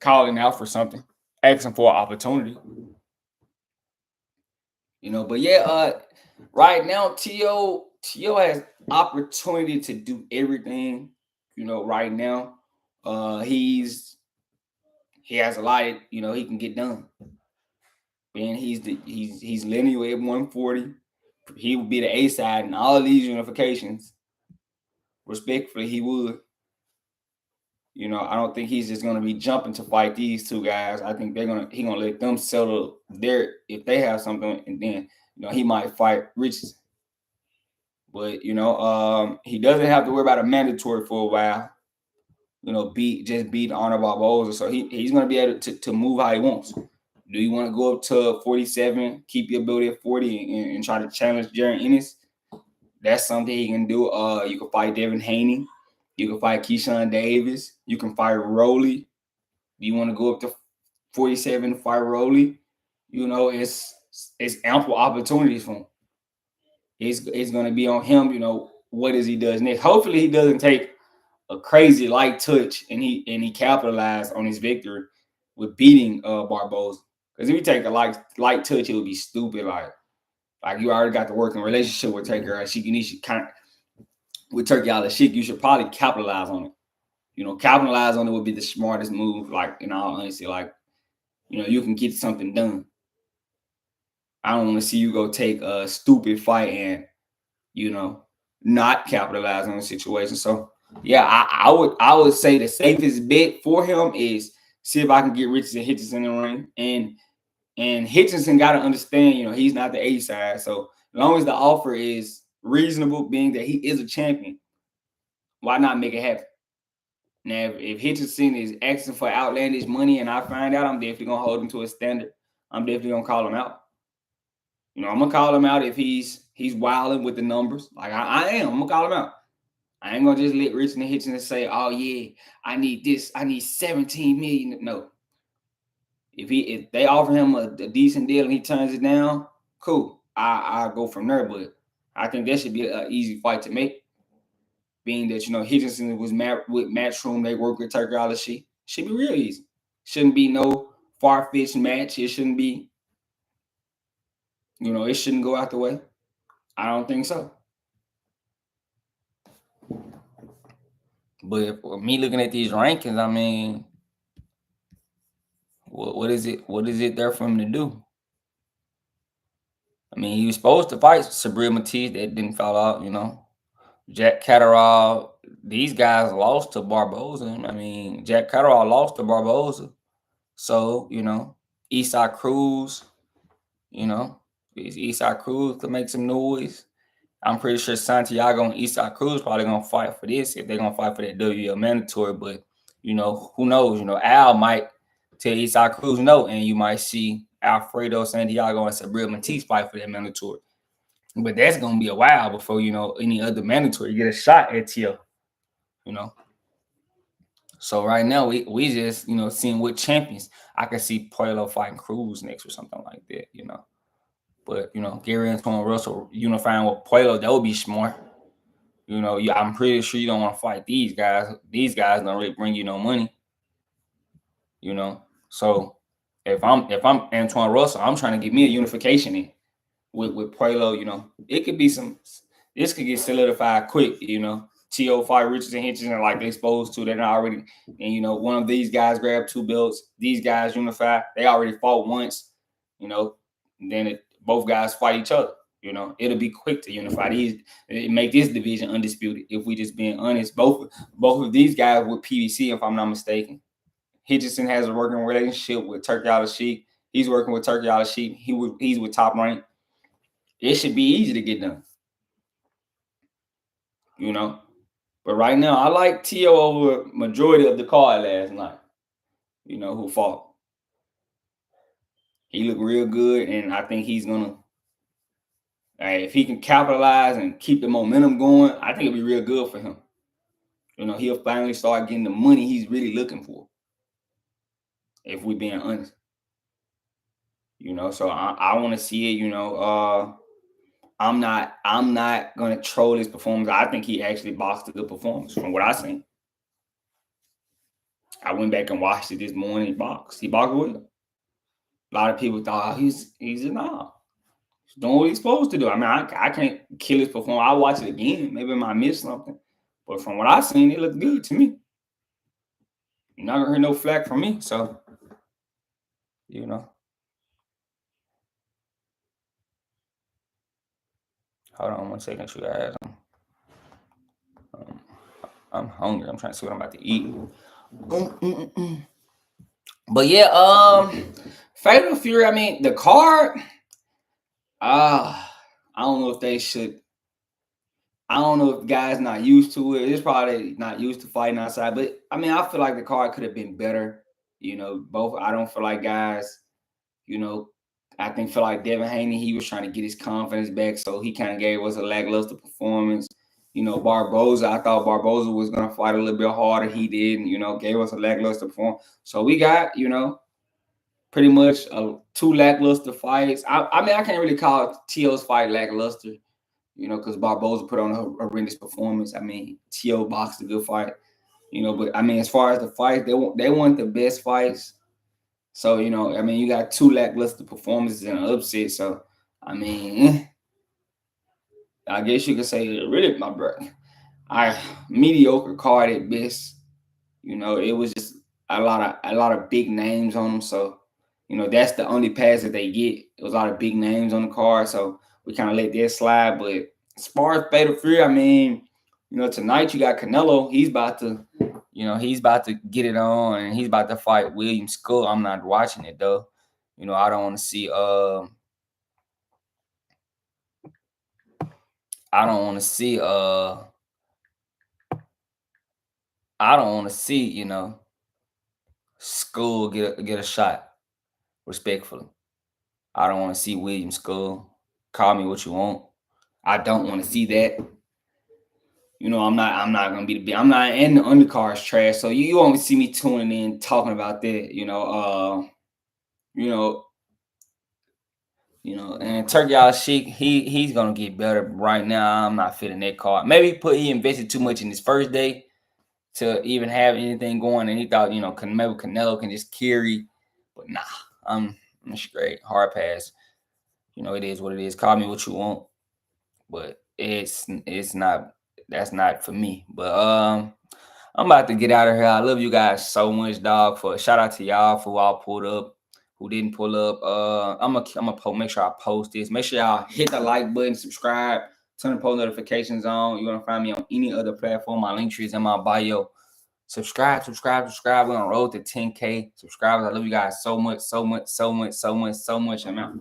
calling out for something, asking for an opportunity. But yeah, right now TEO has opportunity to do everything. Right now, he has a lot. He can get done. And he's linear at 140. He would be the A side in all of these unifications. Respectfully, he would. I don't think he's just gonna be jumping to fight these two guys. I think he gonna let them settle there if they have something, and then he might fight Richardson. But he doesn't have to worry about a mandatory for a while. Beat Arnold Barboza, so he's gonna be able to move how he wants. Do you want to go up to 47, keep your ability at 40, and try to challenge Jaron Ennis? That's something he can do. You can fight Devin Haney. You can fight Keyshawn Davis. You can fight Rolly. Do you want to go up to 47 to fight Rolly? It's ample opportunities for him. It's going to be on him, what does he does next. Hopefully he doesn't take a crazy light touch and he capitalized on his victory with beating Barboza. Because if you take a light touch, it would be stupid. Like you already got the working relationship with Turkey Al-Sheik. With Turkey Al-Sheik, you should probably capitalize on it. Capitalize on it would be the smartest move. Like, in all honesty, you can get something done. I don't want to see you go take a stupid fight and, not capitalize on the situation. So yeah, I would say the safest bet for him is see if I can get Richardson in the ring. And Hitchinson got to understand, he's not the A side. So as long as the offer is reasonable, being that he is a champion, why not make it happen? Now, if Hitchinson is asking for outlandish money and I find out, I'm definitely going to hold him to a standard. I'm definitely going to call him out. I'm going to call him out if he's wilding with the numbers. Like I am. I'm going to call him out. I ain't gonna just let Richard and Hitchens say, "Oh yeah, I need this. I need 17 million." No. If they offer him a decent deal and he turns it down, cool. I'll go from there. But I think that should be an easy fight to make. Being that Hitchinson was with Matchroom, they work with Turkology. Should be real easy. Shouldn't be no far-fetched match. It shouldn't be. It shouldn't go out the way. I don't think so. But me looking at these rankings, I mean, what is it? What is it there for him to do? I mean, he was supposed to fight Sabrina Matisse. That didn't fall out. Jack Catterall, these guys lost to Barboza. I mean, Jack Catterall lost to Barboza. So, Eastside Cruz, Eastside Cruz could make some noise. I'm pretty sure Santiago and Eastside Cruz probably going to fight for this if they're going to fight for that WL mandatory. But, who knows? Al might tell Eastside Cruz no, and you might see Alfredo Santiago and Sabrina Matisse fight for that mandatory. But that's going to be a while before, any other mandatory get a shot at TEO. So right now we just seeing what champions. I could see Puello fighting Cruz next or something like that. But Gary Antoine Russell unifying with Puello, that would be smart. I'm pretty sure you don't want to fight these guys. These guys don't really bring you no money. So if I'm Antoine Russell, I'm trying to get me a unification in with Puello. It could be this could get solidified quick. TEO fight Richards and Hitchens like they're supposed to. They're not already, and one of these guys grabbed 2 belts. These guys unify. They already fought once. Then both guys fight each other. It'll be quick to unify these. Make this division undisputed. If we just being honest, both of these guys with PBC, if I'm not mistaken. Hitchison has a working relationship with Turkey Out of Sheep. He's working with Turkey Out of Sheep. He's with Top Rank. It should be easy to get done. But right now, I like TEO over majority of the card last night. Who fought. He looked real good, and I think he's gonna. If he can capitalize and keep the momentum going, I think it'll be real good for him. He'll finally start getting the money he's really looking for. If we're being honest. So I want to see it. I'm not gonna troll his performance. I think he actually boxed a good performance from what I seen. I went back and watched it this morning. He boxed well. A lot of people thought he's a nah. He's doing what he's supposed to do. I mean, I can't kill his performance. I'll watch it again. Maybe I might miss something. But from what I've seen, it looked good to me. You're not gonna hear no flack from me. So, Hold on 1 second, you guys. I'm hungry. I'm trying to see what I'm about to eat. But yeah, FatalFury. I mean, the card. I don't know if they should. I don't know if guys not used to it. It's probably not used to fighting outside. But I mean, I feel like the card could have been better. Both. I don't feel like guys. I feel like Devin Haney. He was trying to get his confidence back, so he kind of gave us a lackluster performance. Barboza. I thought Barboza was gonna fight a little bit harder. He didn't. Gave us a lackluster performance. So we got pretty much 2 lackluster fights. I mean, I can't really call TEO's fight lackluster, because Barboza put on a horrendous performance. I mean, TEO boxed a good fight, but I mean, as far as the fights, they want the best fights. So, I mean, you got 2 lackluster performances and an upset. So, I mean, I guess you could say really, my brother, mediocre card at best. It was just a lot of big names on them. So, that's the only pass that they get. It was a lot of big names on the card, so we kind of let that slide. But as far as FatalFury, I mean, tonight you got Canelo. He's about to get it on, and he's about to fight William Skull. I'm not watching it though. I don't want to see. I don't want to see. I don't want to see. Skull get a shot. Respectfully. I don't want to see William Skull. Call me what you want. I don't want to see that. you know, I'm not gonna be the big. I'm not in the undercard's trash. So you won't see me tuning in talking about that. You know, and Turkey Al Sheik, he's gonna get better. Right now, I'm not fitting that card. Maybe he invested too much in his first day to even have anything going, and he thought, you know, maybe Canelo can just carry. But nah, I'm straight. Hard pass. You know, it is what it is. Call me what you want, but it's not. That's not for me. But I'm about to get out of here. I love you guys so much, dog. For shout out to y'all for who all pulled up, who didn't pull up. I'm gonna make sure I post this. Make sure y'all hit the like button, subscribe, turn the post notifications on. You're gonna find me on any other platform. My link tree is in my bio. Subscribe. We're on road to 10K subscribers. I love you guys so much. I'm out.